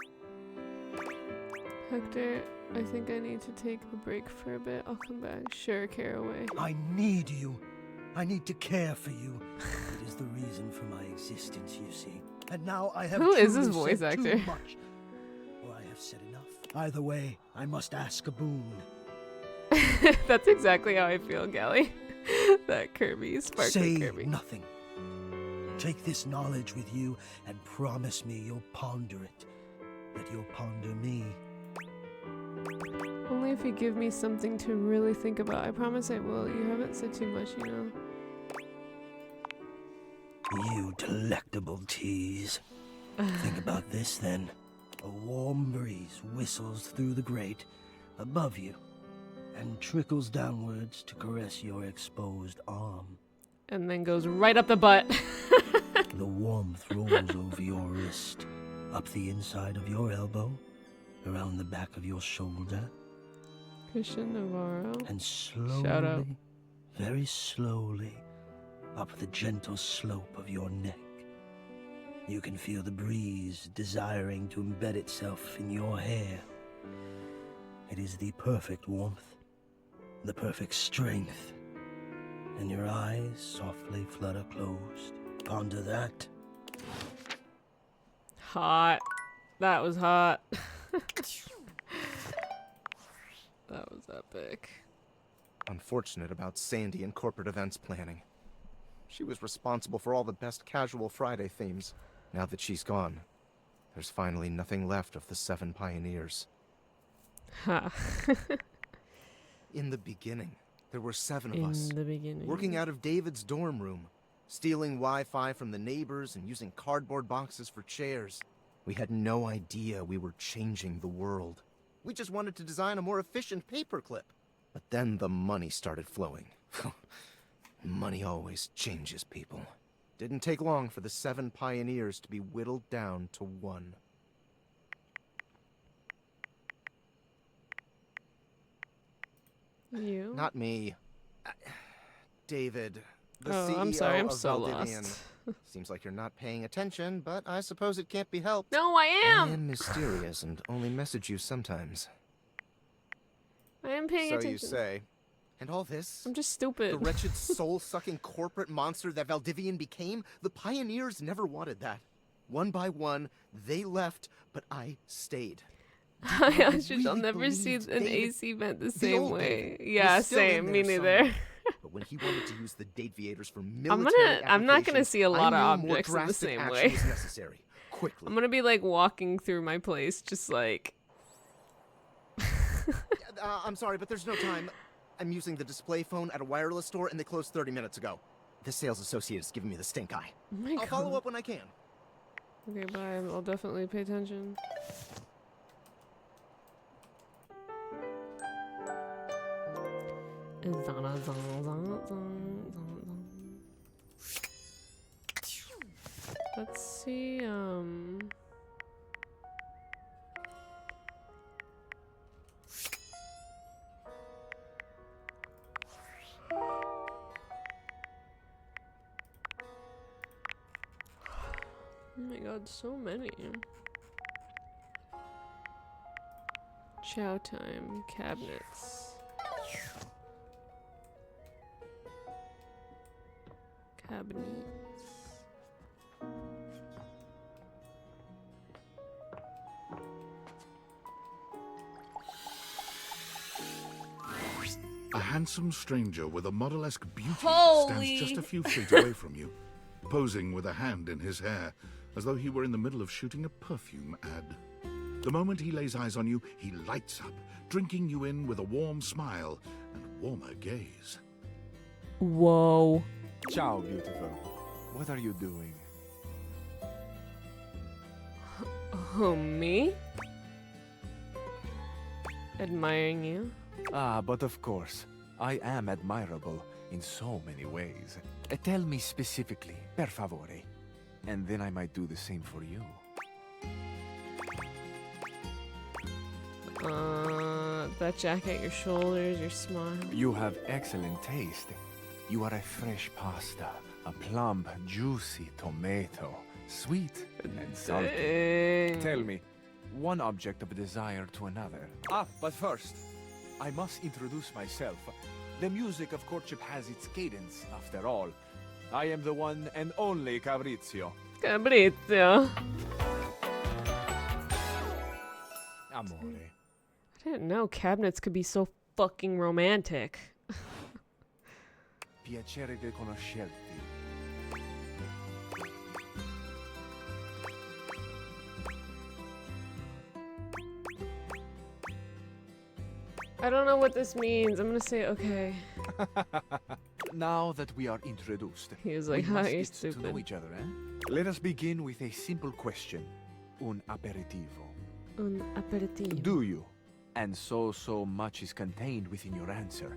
Hector, I think I need to take a break for a bit. I'll come back. Sure, care away. I need you. I need to care for you. It is the reason for my existence, you see. And now I have Who is this truly voice said actor? too much. Or I have said enough. Either way, I must ask a boon. That's exactly how I feel, Gally. That Kirby, sparkly Say Kirby. nothing. Take this knowledge with you and promise me you'll ponder it. That you'll ponder me. Only Only if you give me something to really think about. I promise I will. You haven't said too much, you know. You delectable tease. Think about this then. A warm breeze whistles through the grate above you and trickles downwards to caress your exposed arm. And then goes right up the butt. The warmth rolls over your wrist, up the inside of your elbow, around the back of your shoulder, Christian Navarro. and Shout out. slowly, very slowly, up the gentle slope of your neck. You can feel the breeze desiring to embed itself in your hair. It is the perfect warmth, the perfect strength, and your eyes softly flutter closed. Ponder that. Hot. That was hot. That was epic. Unfortunate about Sandy and corporate events planning. She was responsible for all the best casual Friday themes. Now that she's gone, there's finally nothing left of the 7 pioneers. Ha. In the beginning, there were 7 of In us. the beginning. Working out of David's dorm room, stealing Wi-Fi from the neighbors and using cardboard boxes for chairs. We had no idea we were changing the world. We just wanted to design a more efficient paperclip. But then the money started flowing. Money always changes people. Didn't take long for the 7 pioneers to be whittled down to 1. You? Not me. David, the Oh, CEO I'm sorry, I'm of so Valdivian. lost. Seems like you're not paying attention, but I suppose it can't be helped. No, I am! I am mysterious and only message you sometimes. I am paying So attention. you say. And all this? I'm just stupid. The wretched soul-sucking corporate monster that Valdivian became? The pioneers never wanted that. One by one, they left, but I stayed. I'll never see an David, AC vent the the same old way. David, Yeah, was still in same. Me there neither. somewhere. But when he wanted to use the date viators for military I'm not gonna applications, see a lot of I knew more objects in the drastic same action way. was necessary. Quickly. I'm gonna be like walking through my place, just like. I'm sorry, but there's no time. I'm using the display phone at a wireless store, and they closed 30 minutes ago. The sales associate is giving me the stink eye. Oh my I'll follow God. up when I can. Okay, bye. I'll definitely pay attention. Let's see, oh my god, so many. Chow time, cabinets. Cabinets. A handsome stranger with a model-esque beauty Holy. stands just a few feet away from you, posing with a hand in his hair, as though he were in the middle of shooting a perfume ad. The moment he lays eyes on you, he lights up, drinking you in with a warm smile and warmer gaze. Whoa. Ciao, beautiful. What are you doing? Who, me? Admiring you? Ah, but of course. I am admirable in so many ways. Tell me specifically, per favore. And then I might do the same for you. That jacket, your shoulders, your smile. You have excellent taste. You are a fresh pasta, a plump, juicy tomato, sweet and salty. Dang. Tell me, one object of desire to another. Ah, but first, I must introduce myself. The music of courtship has its cadence, after all. I am the one and only Cabrizio. Cabrizio. Amore. I didn't know cabinets could be so fucking romantic. Piacere di conoscerti. I don't know what this means. I'm gonna say okay. Now that we are introduced, He was like, we must "Hi, you're get to know stupid." each other, eh? Let us begin with a simple question. Un aperitivo. Un aperitivo. Do you, and so much is contained within your answer,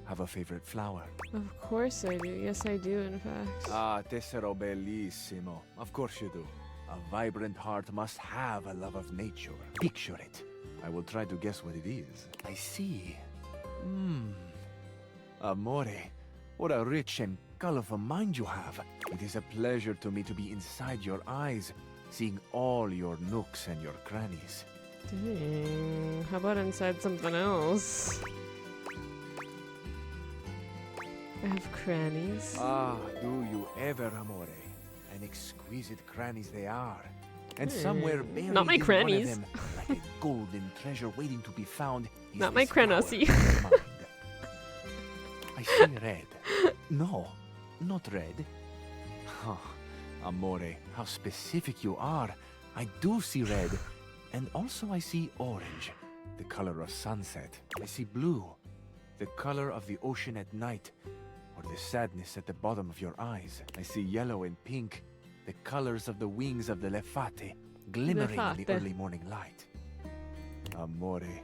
have a favorite flower? Of course I do. Yes, I do, in fact. Ah, tessero bellissimo. Of course you do. A vibrant heart must have a love of nature. Picture it. I will try to guess what it is. I see. Amore, what a rich and colorful mind you have. It is a pleasure to me to be inside your eyes, seeing all your nooks and your crannies. Dang. How about inside something else? I have crannies. Ah, do you ever, amore? And exquisite crannies they are. And somewhere buried Not my in one of crannies. them, like a golden treasure waiting to be found, is Not my this flower cranosi. in your mind. I see red. No, not red. Huh. Amore, how specific you are. I do see red. And also I see orange, the color of sunset. I see blue, the color of the ocean at night, or the sadness at the bottom of your eyes. I see yellow and pink, the colors of the wings of the lefate, glimmering in the Lefate. early morning light. Amore,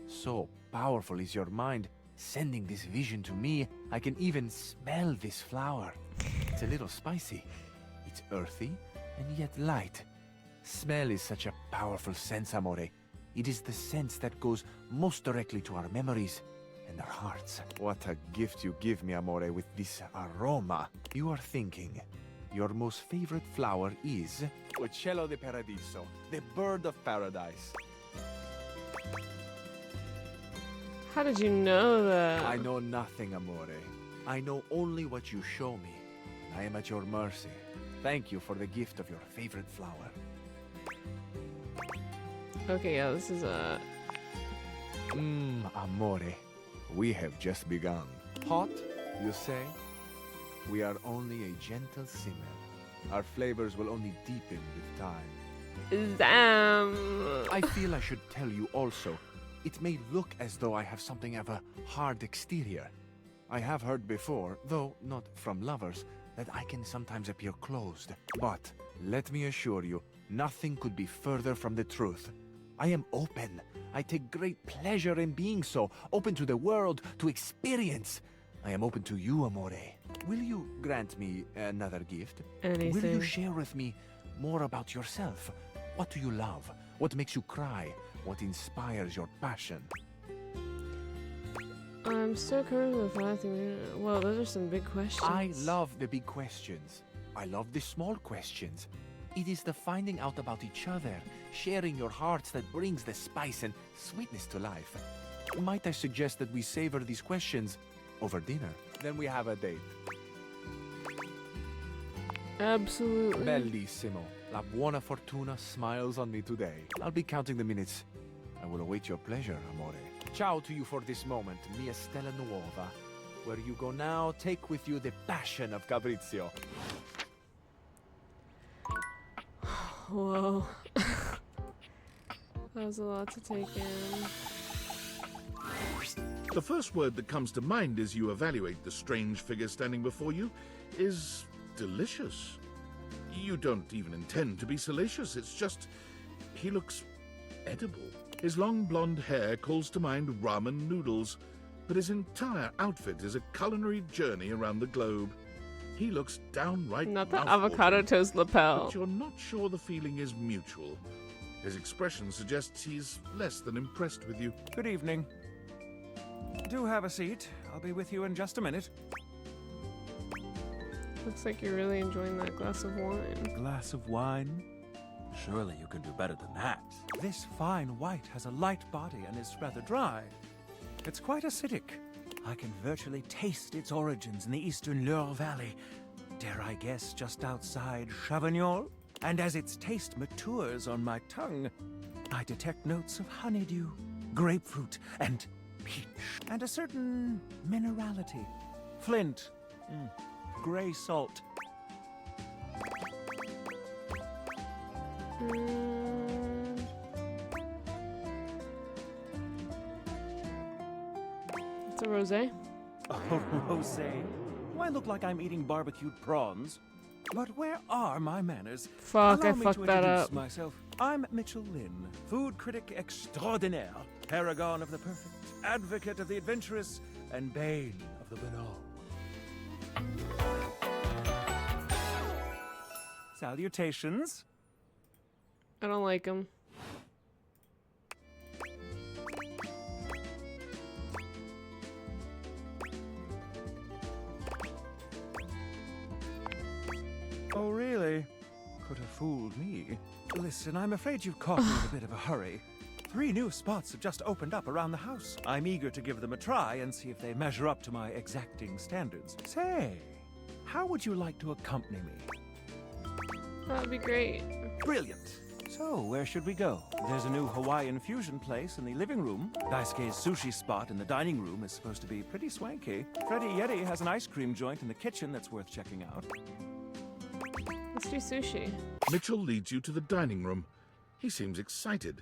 so powerful is your mind, sending this vision to me. I can even smell this flower. It's a little spicy. It's earthy and yet light. Smell is such a powerful sense, amore. It is the sense that goes most directly to our memories and our hearts. What a gift you give me, amore, with this aroma. You are thinking your most favorite flower is Uccello de Paradiso, the bird of paradise. How did you know that? I know nothing, amore. I know only what you show me. I am at your mercy. Thank you for the gift of your favorite flower. Okay, yeah, this is Amore. We have just begun. Hot, you say? We are only a gentle simmer. Our flavors will only deepen with time. Damn. I feel I should tell you also. It may look as though I have something of a hard exterior. I have heard before, though not from lovers, that I can sometimes appear closed. But let me assure you, nothing could be further from the truth. I am open. I take great pleasure in being so, open to the world, to experience. I am open to you, amore. Will you grant me another gift? Anything. Will you share with me more about yourself? What do you love? What makes you cry? What inspires your passion? I'm still currently with nothing. Well, those are some big questions. I love the big questions. I love the small questions. It is the finding out about each other, sharing your hearts that brings the spice and sweetness to life. Might I suggest that we savor these questions over dinner? Then we have a date. Absolutely. Bellissimo. La buona fortuna smiles on me today. I'll be counting the minutes. I will await your pleasure, amore. Ciao to you for this moment, mia stella nuova. Where you go now, take with you the passion of Fabrizio. Whoa. That was a lot to take in. The first word that comes to mind as you evaluate the strange figure standing before you is delicious. You don't even intend to be salacious, it's just he looks edible. His long blonde hair calls to mind ramen noodles, but his entire outfit is a culinary journey around the globe. He lks downright Not the mouth-watering, avocado toast lapel. but you're not sure the feeling is mutual. His expression suggests he's less than impressed with you. Good evening. Do have a seat. I'll be with you in just a minute. Looks like you're really enjoying that glass of wine. Glass of wine? Surely you can do better than that. This fine white has a light body and is rather dry. It's quite acidic. I can virtually taste its origins in the eastern Loire Valley. Dare I guess just outside Chavignol? And as its taste matures on my tongue, I detect notes of honeydew, grapefruit, and peach. And a certain minerality. Flint. Gray salt. Rosé. Oh, Rosé. Do I look like I'm eating barbecued prawns? But where are my manners? Fuck, Allow I me fucked to that introduce up. myself. I'm Mitchell Lynn, food critic extraordinaire, paragon of the perfect, advocate of the adventurous, and bane of the banal. Salutations. I don't like him. Oh, really? Could have fooled me. Listen, I'm afraid you've caught me in a bit of a hurry. 3 new spots have just opened up around the house. I'm eager to give them a try and see if they measure up to my exacting standards. Say, how would you like to accompany me? That'd be great. Brilliant. So, where should we go? There's a new Hawaiian fusion place in the living room. Daisuke's sushi spot in the dining room is supposed to be pretty swanky. Freddy Yeti has an ice cream joint in the kitchen that's worth checking out. Let's do sushi. Mitchell leads you to the dining room. He seems excited,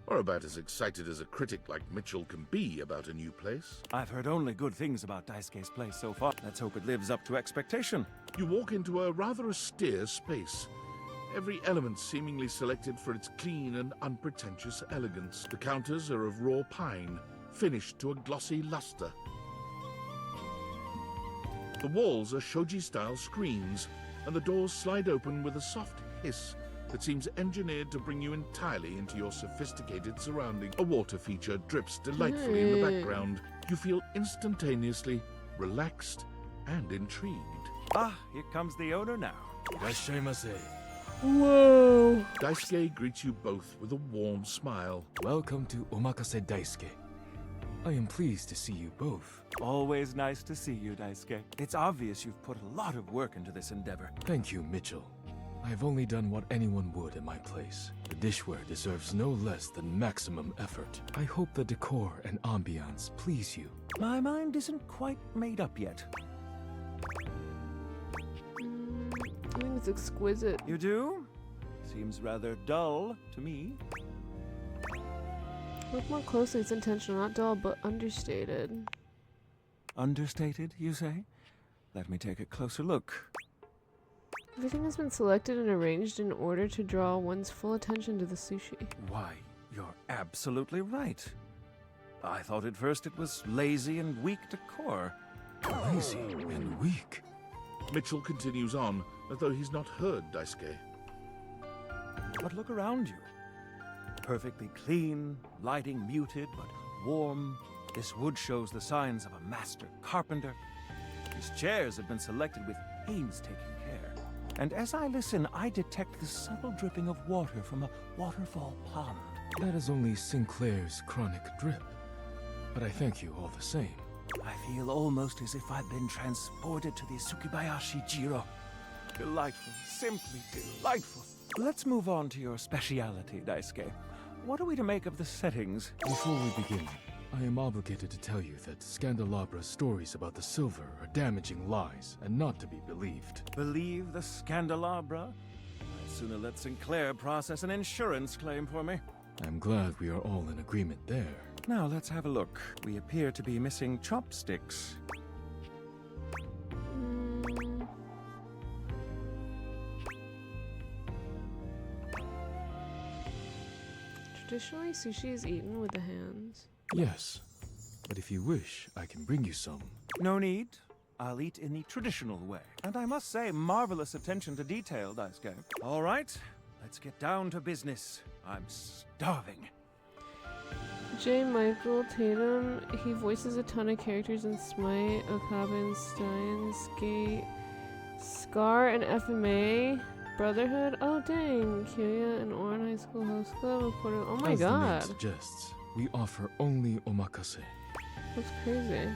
or about as excited as a critic like Mitchell can be about a new place. I've heard only good things about Daisuke's place so far. Let's hope it lives up to expectation. You walk into a rather austere space. Every element seemingly selected for its clean and unpretentious elegance. The counters are of raw pine, finished to a glossy luster. The walls are shoji-style screens, and the doors slide open with a soft hiss that seems engineered to bring you entirely into your sophisticated surroundings. A water feature drips delightfully in the background. You feel instantaneously relaxed and intrigued. Ah, here comes the owner now. Irashaimase. Whoa. Daisuke greets you both with a warm smile. Welcome to Omakase Daisuke. I am pleased to see you both. Always nice to see you, Daisuke. It's obvious you've put a lot of work into this endeavor. Thank you, Mitchell. I have only done what anyone would in my place. The dishware deserves no less than maximum effort. I hope the decor and ambiance please you. My mind isn't quite made up yet. I think it's exquisite. You do? Seems rather dull to me. Look more closely, it's intentional, not dull, but understated. Understated, you say? Let me take a closer look. Everything has been selected and arranged in order to draw one's full attention to the sushi. Why, you're absolutely right. I thought at first it was lazy and weak decor. Lazy and weak? Mitchell continues on, as though he's not heard Daisuke. But look around you. Perfectly clean, lighting muted but warm. This wood shows the signs of a master carpenter. These chairs have been selected with painstaking care. And as I listen, I detect the subtle dripping of water from a waterfall pond. That is only Sinclair's chronic drip. But I thank you all the same. I feel almost as if I've been transported to the Tsukibayashi Jiro. Delightful, simply delightful. Let's move on to your speciality, Daisuke. What are we to make of the settings? Before we begin, I am obligated to tell you that Scandalabra's stories about the silver are damaging lies and not to be believed. Believe the Scandelabra? I'd sooner let Sinclair process an insurance claim for me. I'm glad we are all in agreement there. Now let's have a look. We appear to be missing chopsticks. Traditionally, sushi is eaten with the hands. Yes, but if you wish, I can bring you some. No need. I'll eat in the traditional way. And I must say, marvelous attention to detail, Daisuke. All right, let's get down to business. I'm starving. J. Michael Tatum, he voices a ton of characters in Smite, Okabe and Steins Gate, Scar and FMA, Brotherhood. Oh dang, Kyoya and Oran High School Host Club, reported. Oh my As god. the name suggests, we offer only omakase. That's crazy.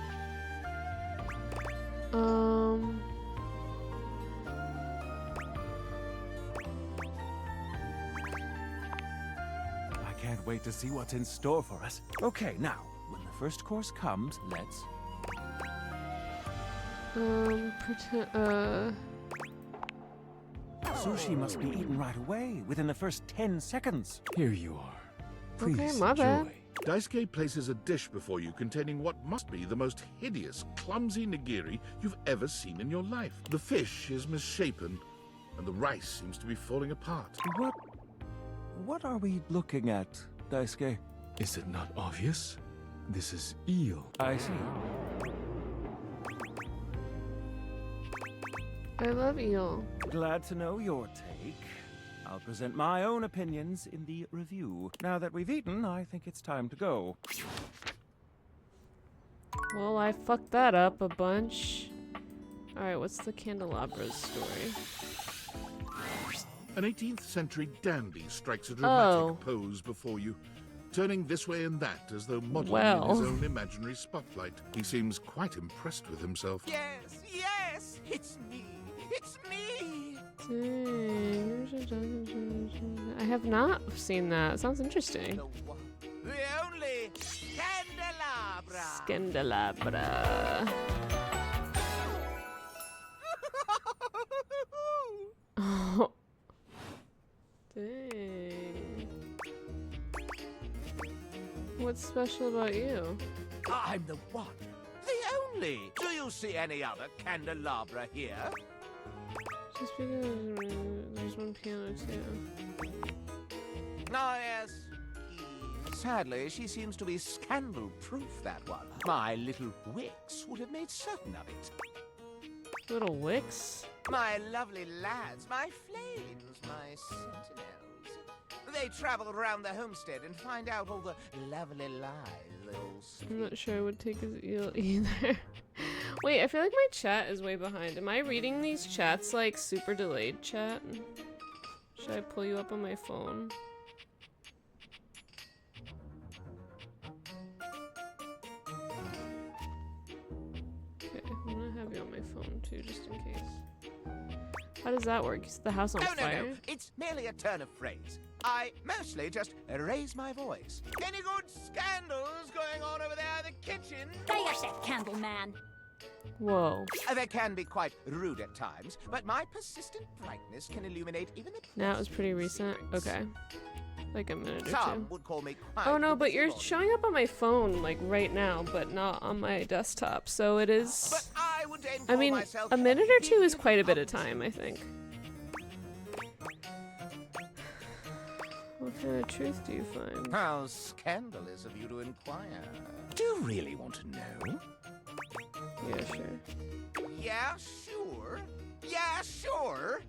I can't wait to see what's in store for us. Okay, now, when the first course comes, let's... Sushi must be eaten right away, within the first 10 seconds. Here you are. Please Okay, my bad. enjoy. Daisuke places a dish before you containing what must be the most hideous, clumsy nigiri you've ever seen in your life. The fish is misshapen, and the rice seems to be falling apart. What are we looking at, Daisuke? Is it not obvious? This is eel. I see. I love eel. Glad to know your take. I'll present my own opinions in the review. Now that we've eaten, I think it's time to go. Well, I fucked that up a bunch. Alright, what's the Candelabra's story? An 18th century dandy strikes a dramatic pose before you, turning this way and that as though modeling in his own imaginary spotlight. He seems quite impressed with himself. Yes, yes, it's me. It's me. I have not seen that. Sounds interesting. The only Candelabra. Candelabra. Oh. Dang. What's special about you? I'm the one. The only. Do you see any other candelabra here? Just because there's one piano too. Oh, yes. Sadly, she seems to be scandal-proof, that one. My little wicks would have made certain of it. Little wicks? My lovely lads, my flames, my sentinels. They travel around the homestead and find out all the lovely lies they all speak. I'm not sure I would take his eel either. Wait, I feel like my chat is way behind. Am I reading these chats like super delayed chat? Should I pull you up on my phone? Okay, I'm gonna have you on my phone too, just in case. How does that work? Is the house on fire? No. It's merely a turn of phrase. I mostly just raise my voice. Any good scandals going on over there in the kitchen? Stay yourself, Candleman. Whoa. They can be quite rude at times, but my persistent brightness can illuminate even the... Now it was pretty recent. Okay. Like a minute or Some two. would call me quite... Oh no, but you're showing up on my phone like right now, but not on my desktop. So it is... But I would aim I mean, myself a minute or two is quite a bit of time, I think. What kind of truth do you find? How scandalous of you to inquire. Do you really want to know? Yeah, sure. Yeah, sure. Yeah, sure.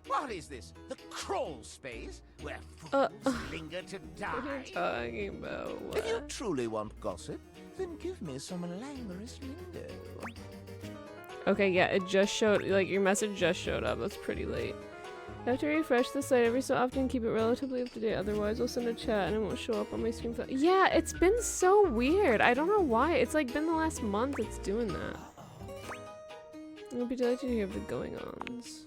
What is this? The crawl space? Where fools linger to die? What are you talking about? What? If you truly want gossip, then give me some languorous lingo. Okay, yeah, it just showed, like, your message just showed up. That's pretty late. You have to refresh the site every so often, keep it relatively up to date, otherwise I'll send a chat and it won't show up on my screen. Yeah, it's been so weird. I don't know why. It's like been the last month it's doing that. I'll be delighted to hear of the going-ons.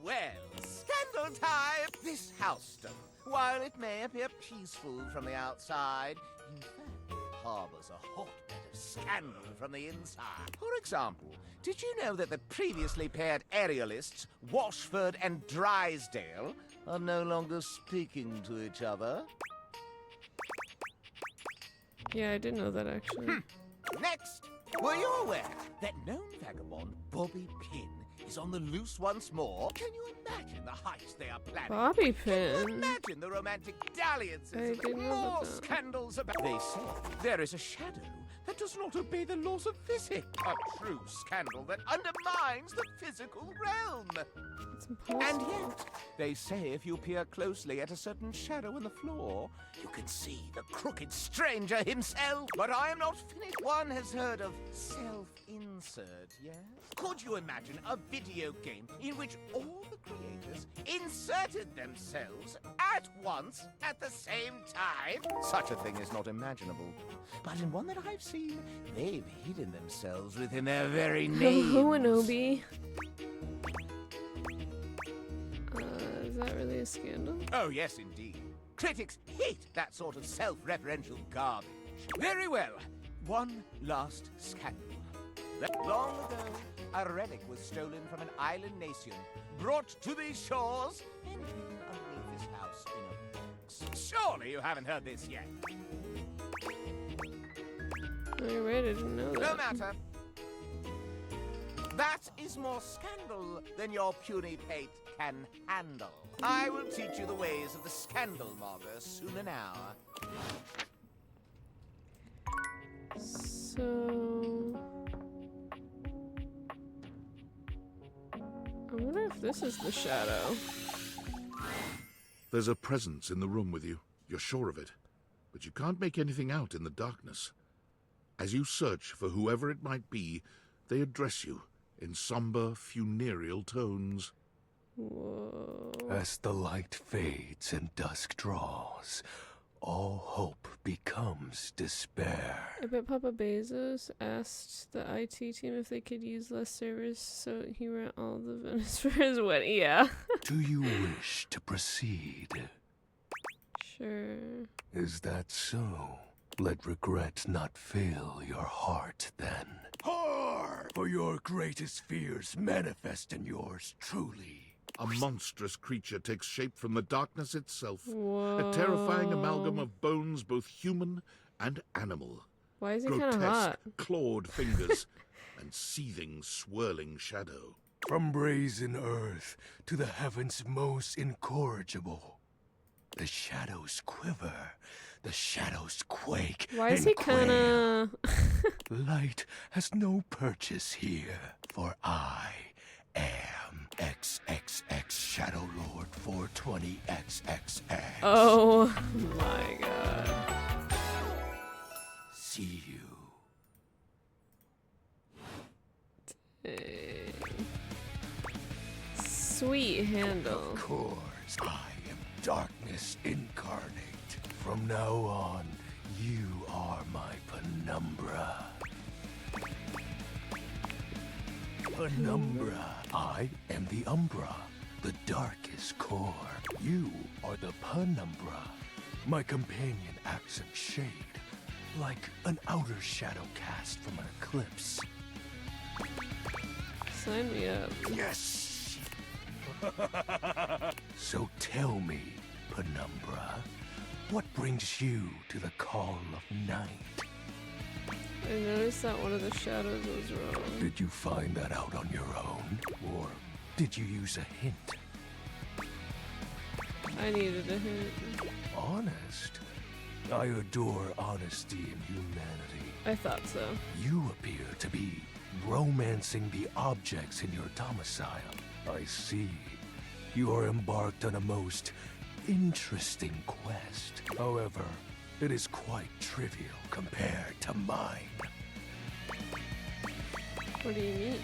Well, scandal time! This housestone, while it may appear peaceful from the outside, in fact, harbors a hotbed of scandal from the inside. For example, did you know that the previously paired aerialists, Washford and Drysdale, are no longer speaking to each other? Yeah, I did know that actually. Next, were you aware that known vagabond Bobby Pin is on the loose once more? Can you imagine the heist they are planning? Bobby Can you Pin? imagine the romantic dalliances I and didn't know more about that. scandals about... They say there is a shadow that does not obey the laws of physics. A true scandal that undermines the physical realm. It's impossible. And yet, they say if you peer closely at a certain shadow in the floor, you can see the crooked stranger himself. But I am not finished. One has heard of self-insert, yes? Could you imagine a video game in which all the creators inserted themselves at once at the same time? Such a thing is not imaginable. But in one that I've seen, they've hidden themselves within their very name. Hello, Anobi. Is that really a scandal? Oh, yes, indeed. Critics hate that sort of self-referential garbage. Very well. One last scandal. Long ago, a relic was stolen from an island nation, brought to these shores, and hidden underneath this house in a box. Surely you haven't heard this yet. Alright, I didn't know that. No matter. That is more scandal than your puny pate can handle. I will teach you the ways of the scandal monger soon enow. So... I wonder if this is the shadow. There's a presence in the room with you. You're sure of it. But you can't make anything out in the darkness. As you search for whoever it might be, they address you in somber, funereal tones. Whoa. As the light fades and dusk draws, all hope becomes despair. I bet Papa Bezos asked the IT team if they could use less servers, so he rent all the Venice for his wedding. Yeah. Do you wish to proceed? Sure. Is that so? Let regret not fill your heart then. Har! For your greatest fears manifest in yours truly. A monstrous creature takes shape from the darkness itself. Whoa. A terrifying amalgam of bones, both human and animal. Why is he kind Grotesque, of hot? clawed fingers and seething, swirling shadow. From brazen earth to the heavens most incorrigible. The shadows quiver, the shadows quake. Why is and he kind of... Light has no purchase here, for I am XXX Shadow Lord 420XXX. Oh my god. See you. Dang. Sweet handle. Of course, I am darkness incarnate. From now on, you are my penumbra. Penumbra. I am the umbra, the darkest core. You are the penumbra. My companion acts in shade, like an outer shadow cast from an eclipse. Sign me up. Yes! So tell me, penumbra, what brings you to the call of night? I noticed that one of the shadows was wrong. Did you find that out on your own? Or did you use a hint? I needed a hint. Honest? I adore honesty and humanity. I thought so. You appear to be romancing the objects in your domicile. I see. You are embarked on a most interesting quest. However, it is quite trivial compared to mine. What do you mean?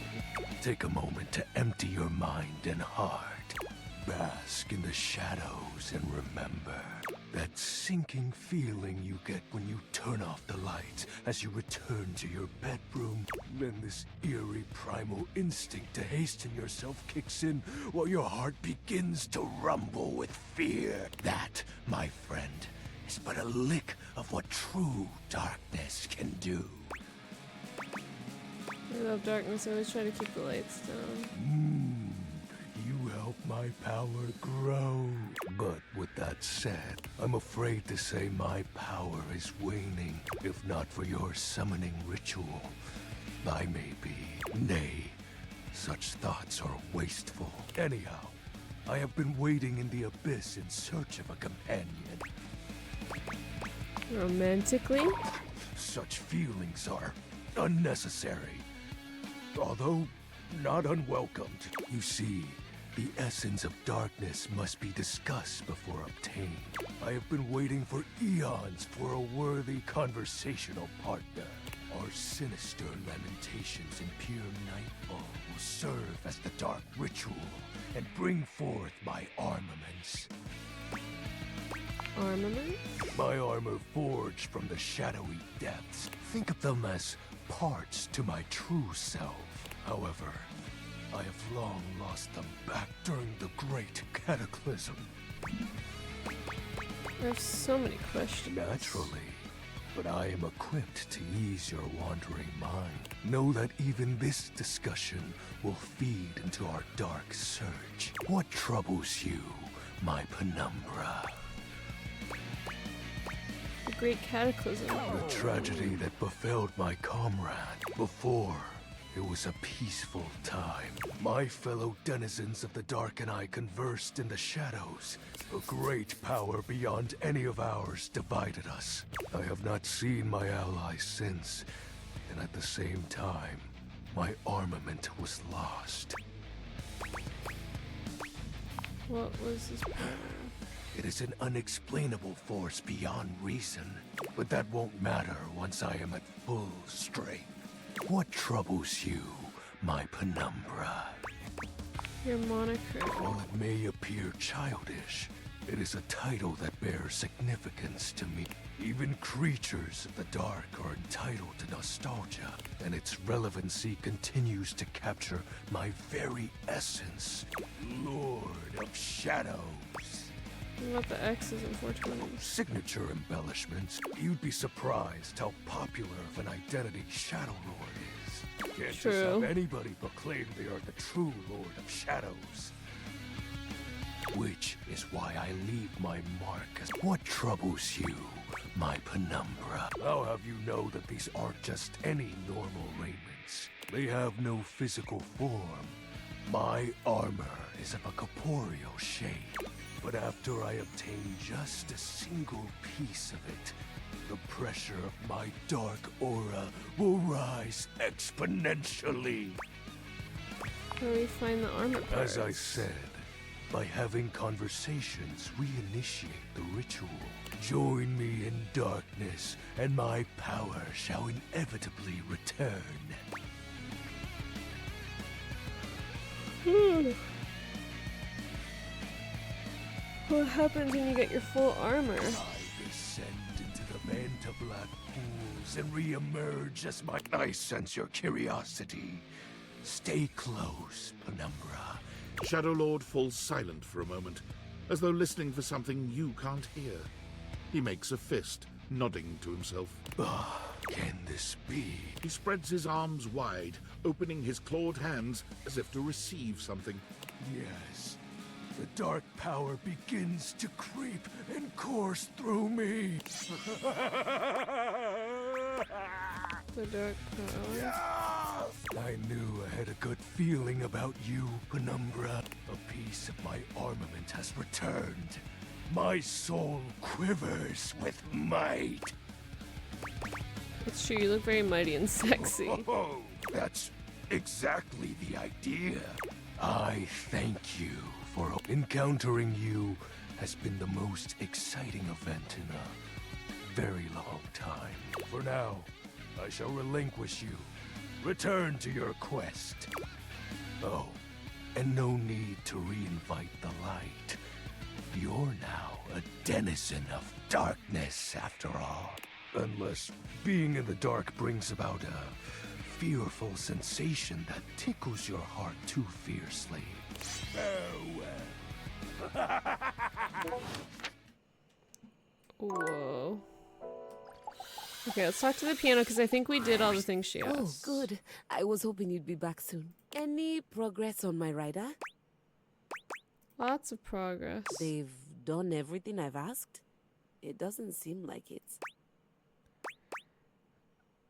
Take a moment to empty your mind and heart. Bask in the shadows and remember that sinking feeling you get when you turn off the lights as you return to your bedroom. Then this eerie primal instinct to hasten yourself kicks in while your heart begins to rumble with fear. That, my friend, is but a lick of what true darkness can do. I love darkness. I always try to keep the lights down. You help my power grow. But with that said, I'm afraid to say my power is waning. If not for your summoning ritual, I may be. Nay, such thoughts are wasteful. Anyhow, I have been waiting in the abyss in search of a companion. Romantically? Such feelings are unnecessary. Although not unwelcomed. You see, the essence of darkness must be discussed before obtained. I have been waiting for eons for a worthy conversational partner. Our sinister lamentations in pure nightfall will serve as the dark ritual and bring forth my armaments. Armaments? My armor forged from the shadowy depths. Think of them as parts to my true self. However, I have long lost them back during the great cataclysm. I have so many questions. Naturally, but I am equipped to ease your wandering mind. Know that even this discussion will feed into our dark search. What troubles you, my penumbra? great cataclysm. The tragedy that befell my comrade. Before, it was a peaceful time. My fellow denizens of the dark and I conversed in the shadows. A great power beyond any of ours divided us. I have not seen my allies since, and at the same time, my armament was lost. What was this power? It is an unexplainable force beyond reason, but that won't matter once I am at full strength. What troubles you, my penumbra? Your moniker. While it may appear childish, it is a title that bears significance to me. Even creatures of the dark are entitled to nostalgia, and its relevancy continues to capture my very essence. Lord of Shadows. What about the X's and 420? Signature embellishments. You'd be surprised how popular of an identity Shadow Lord is. Can't just have anybody proclaim they are the true Lord of Shadows. Which is why I leave my mark as what troubles you, my penumbra. I'll have you know that these aren't just any normal raiments. They have no physical form. My armor is of a corporeal shape. But after I obtain just a single piece of it, the pressure of my dark aura will rise exponentially. Where do we find the armor parts? As I said, by having conversations, we initiate the ritual. Join me in darkness, and my power shall inevitably return. What happens when you get your full armor? I descend into the Manta Black pools and re-emerge as my... I sense your curiosity. Stay close, penumbra. Shadow Lord falls silent for a moment, as though listening for something you can't hear. He makes a fist, nodding to himself. Can this be? He spreads his arms wide, opening his clawed hands as if to receive something. Yes. The dark power begins to creep and course through me. The dark power? I knew I had a good feeling about you, Penumbra. A piece of my armament has returned. My soul quivers with might. It's true, you look very mighty and sexy. Oh, that's exactly the idea. I thank you for encountering you has been the most exciting event in a very long time. For now, I shall relinquish you. Return to your quest. Oh, and no need to reinvite the light. You're now a denizen of darkness, after all. Unless being in the dark brings about a fearful sensation that tickles your heart too fiercely. Farewell. Whoa. Okay, let's talk to the piano because I think we did all the things she asked. Oh, good. I was hoping you'd be back soon. Any progress on my rider? Lots of progress. They've done everything I've asked? It doesn't seem like it.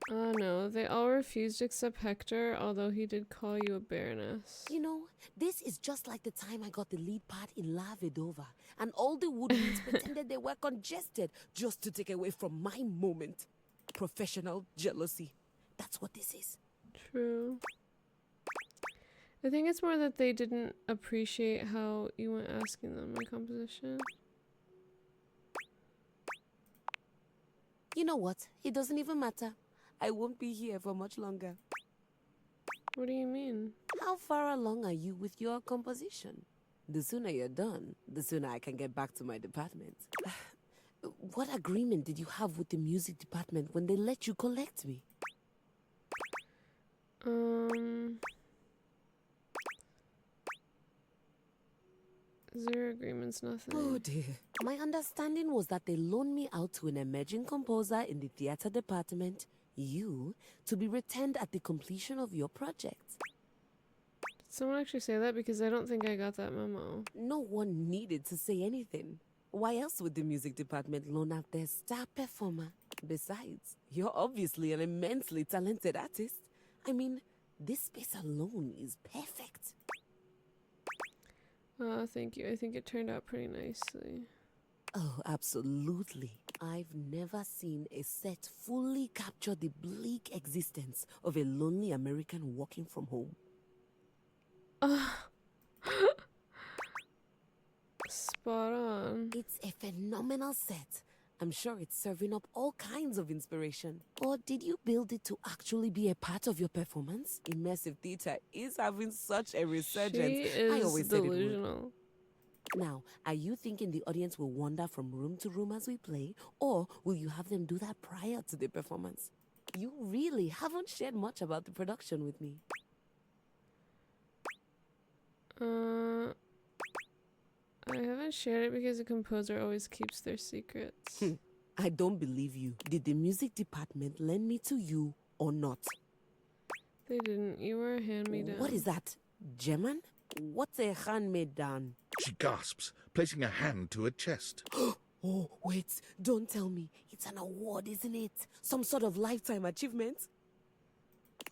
Oh no, they all refused except Hector, although he did call you a baroness. You know, this is just like the time I got the lead part in La Vedova, and all the woodwinds pretended they were congested just to take away from my moment. Professional jealousy. That's what this is. True. I think it's more that they didn't appreciate how you went asking them my composition. You know what? It doesn't even matter. I won't be here for much longer. What do you mean? How far along are you with your composition? The sooner you're done, the sooner I can get back to my department. What agreement did you have with the music department when they let you collect me? Zero agreements, nothing. Oh dear. My understanding was that they loaned me out to an emerging composer in the theater department, you, to be returned at the completion of your project. Did someone actually say that? Because I don't think I got that memo. No one needed to say anything. Why else would the music department loan out their star performer? Besides, you're obviously an immensely talented artist. I mean, this space alone is perfect. Thank you. I think it turned out pretty nicely. Oh, absolutely. I've never seen a set fully capture the bleak existence of a lonely American working from home. Spot on. It's a phenomenal set. I'm sure it's serving up all kinds of inspiration. Or did you build it to actually be a part of your performance? Immersive theater is having such a resurgence. She is I always said it would. delusional. Now, are you thinking the audience will wander from room to room as we play, or will you have them do that prior to the performance? You really haven't shared much about the production with me. I haven't shared it because the composer always keeps their secrets. I don't believe you. Did the music department lend me to you or not? They didn't. You were a hand-me-down. What is that? German? What's a hand-me-down? She gasps, placing a hand to her chest. Oh, wait. Don't tell me. It's an award, isn't it? Some sort of lifetime achievement?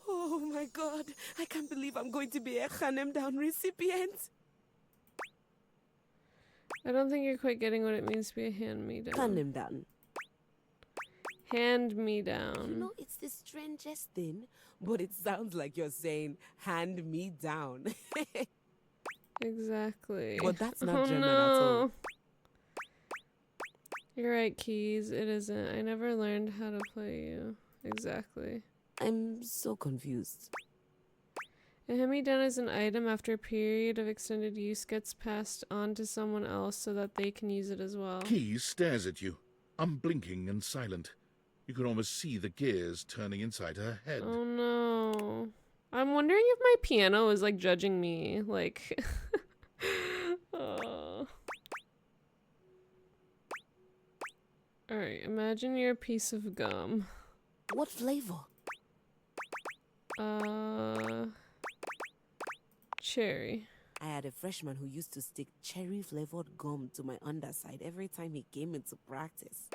Oh my god. I can't believe I'm going to be a hand-me-down recipient. I don't think you're quite getting what it means to be a hand-me-down. Hand-me-down. Hand-me-down. You know, it's the strangest thing, but it sounds like you're saying, hand me down. Exactly. But that's not Oh, German no. at all. You're right, Keys. It isn't. I never learned how to play you. Exactly. I'm so confused. A hand-me-down is an item after a period of extended use gets passed on to someone else so that they can use it as well. Keys stares at you, unblinking and silent. You can almost see the gears turning inside her head. Oh no. I'm wondering if my piano is like judging me. Like. Oh. Alright, imagine you're a piece of gum. What flavor? Cherry. I had a freshman who used to stick cherry-flavored gum to my underside every time he came into practice.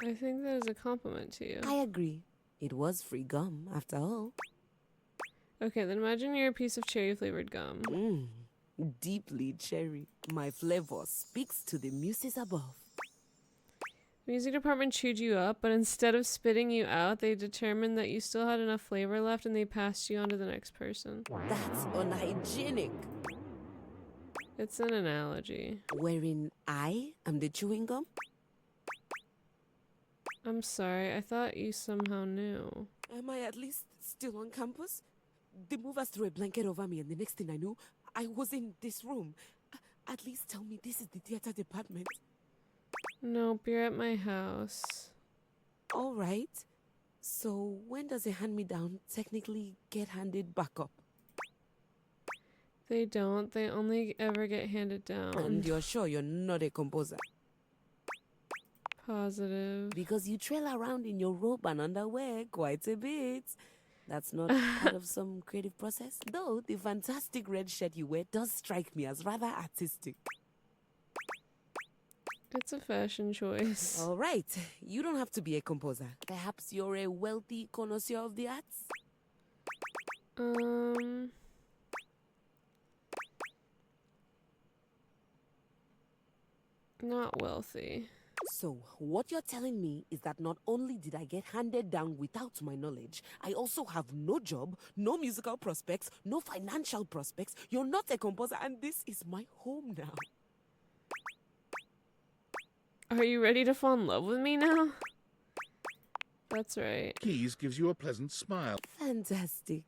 I think that is a compliment to you. I agree. It was free gum, after all. Okay, then imagine you're a piece of cherry-flavored gum. Deeply cherry. My flavor speaks to the muses above. The music department chewed you up, but instead of spitting you out, they determined that you still had enough flavor left and they passed you on to the next person. That's unhygienic. It's an analogy. Wherein I am the chewing gum? I'm sorry, I thought you somehow knew. Am I at least still on campus? They moved us threw a blanket over me, and the next thing I knew, I was in this room. At least tell me this is the theater department. Nope, you're at my house. All right. So when does a hand-me-down technically get handed back up? They don't. They only ever get handed down. And you're sure you're not a composer? Positive. Because you trail around in your robe and underwear quite a bit. That's not part of some creative process? Though the fantastic red shirt you wear does strike me as rather artistic. It's a fashion choice. All right. You don't have to be a composer. Perhaps you're a wealthy connoisseur of the arts? Not wealthy. So, what you're telling me is that not only did I get handed down without my knowledge, I also have no job, no musical prospects, no financial prospects. You're not a composer, and this is my home now. Are you ready to fall in love with me now? That's right. Keys gives you a pleasant smile. Fantastic.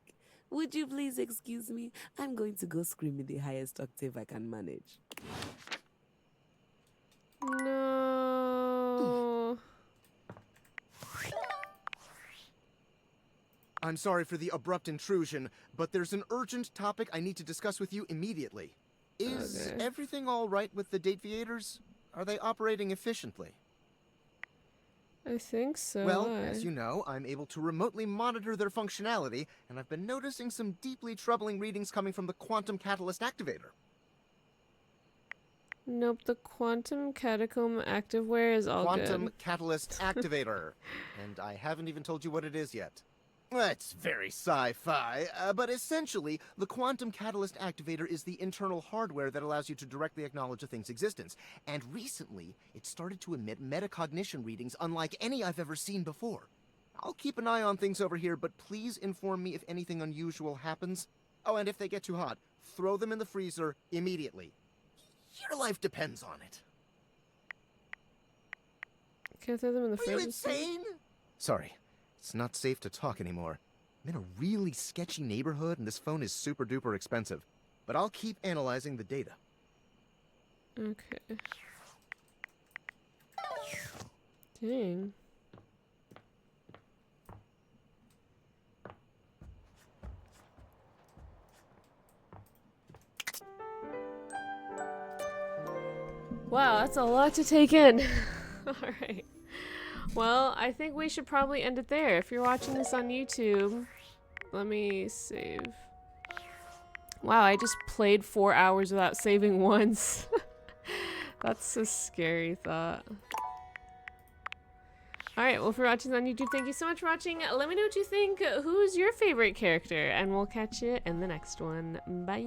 Would you please excuse me? I'm going to go scream in the highest octave I can manage. No. I'm sorry for the abrupt intrusion, but there's an urgent topic I need to discuss with you immediately. Is everything all right with the Dateviators? Are they operating efficiently? I think so. Well, as you know, I'm able to remotely monitor their functionality, and I've been noticing some deeply troubling readings coming from the quantum catalyst activator. Nope, the quantum catacomb activewear is all Quantum good. Catalyst Activator. And I haven't even told you what it is yet. That's very sci-fi, but essentially, the Quantum Catalyst Activator is the internal hardware that allows you to directly acknowledge a thing's existence. And recently, it started to emit metacognition readings unlike any I've ever seen before. I'll keep an eye on things over here, but please inform me if anything unusual happens. Oh, and if they get too hot, throw them in the freezer immediately. Your life depends on it. Can I throw them in the Are you fridge? insane? Sorry. It's not safe to talk anymore. I'm in a really sketchy neighborhood, and this phone is super duper expensive. But I'll keep analyzing the data. Okay. Dang. Wow, that's a lot to take in. Alright. Well, I think we should probably end it there. If you're watching this on YouTube, let me save. Wow, I just played 4 hours without saving once. That's a scary thought. Alright, well, if you're watching on YouTube, thank you so much for watching. Let me know what you think. Who's your favorite character? And we'll catch you in the next one. Bye.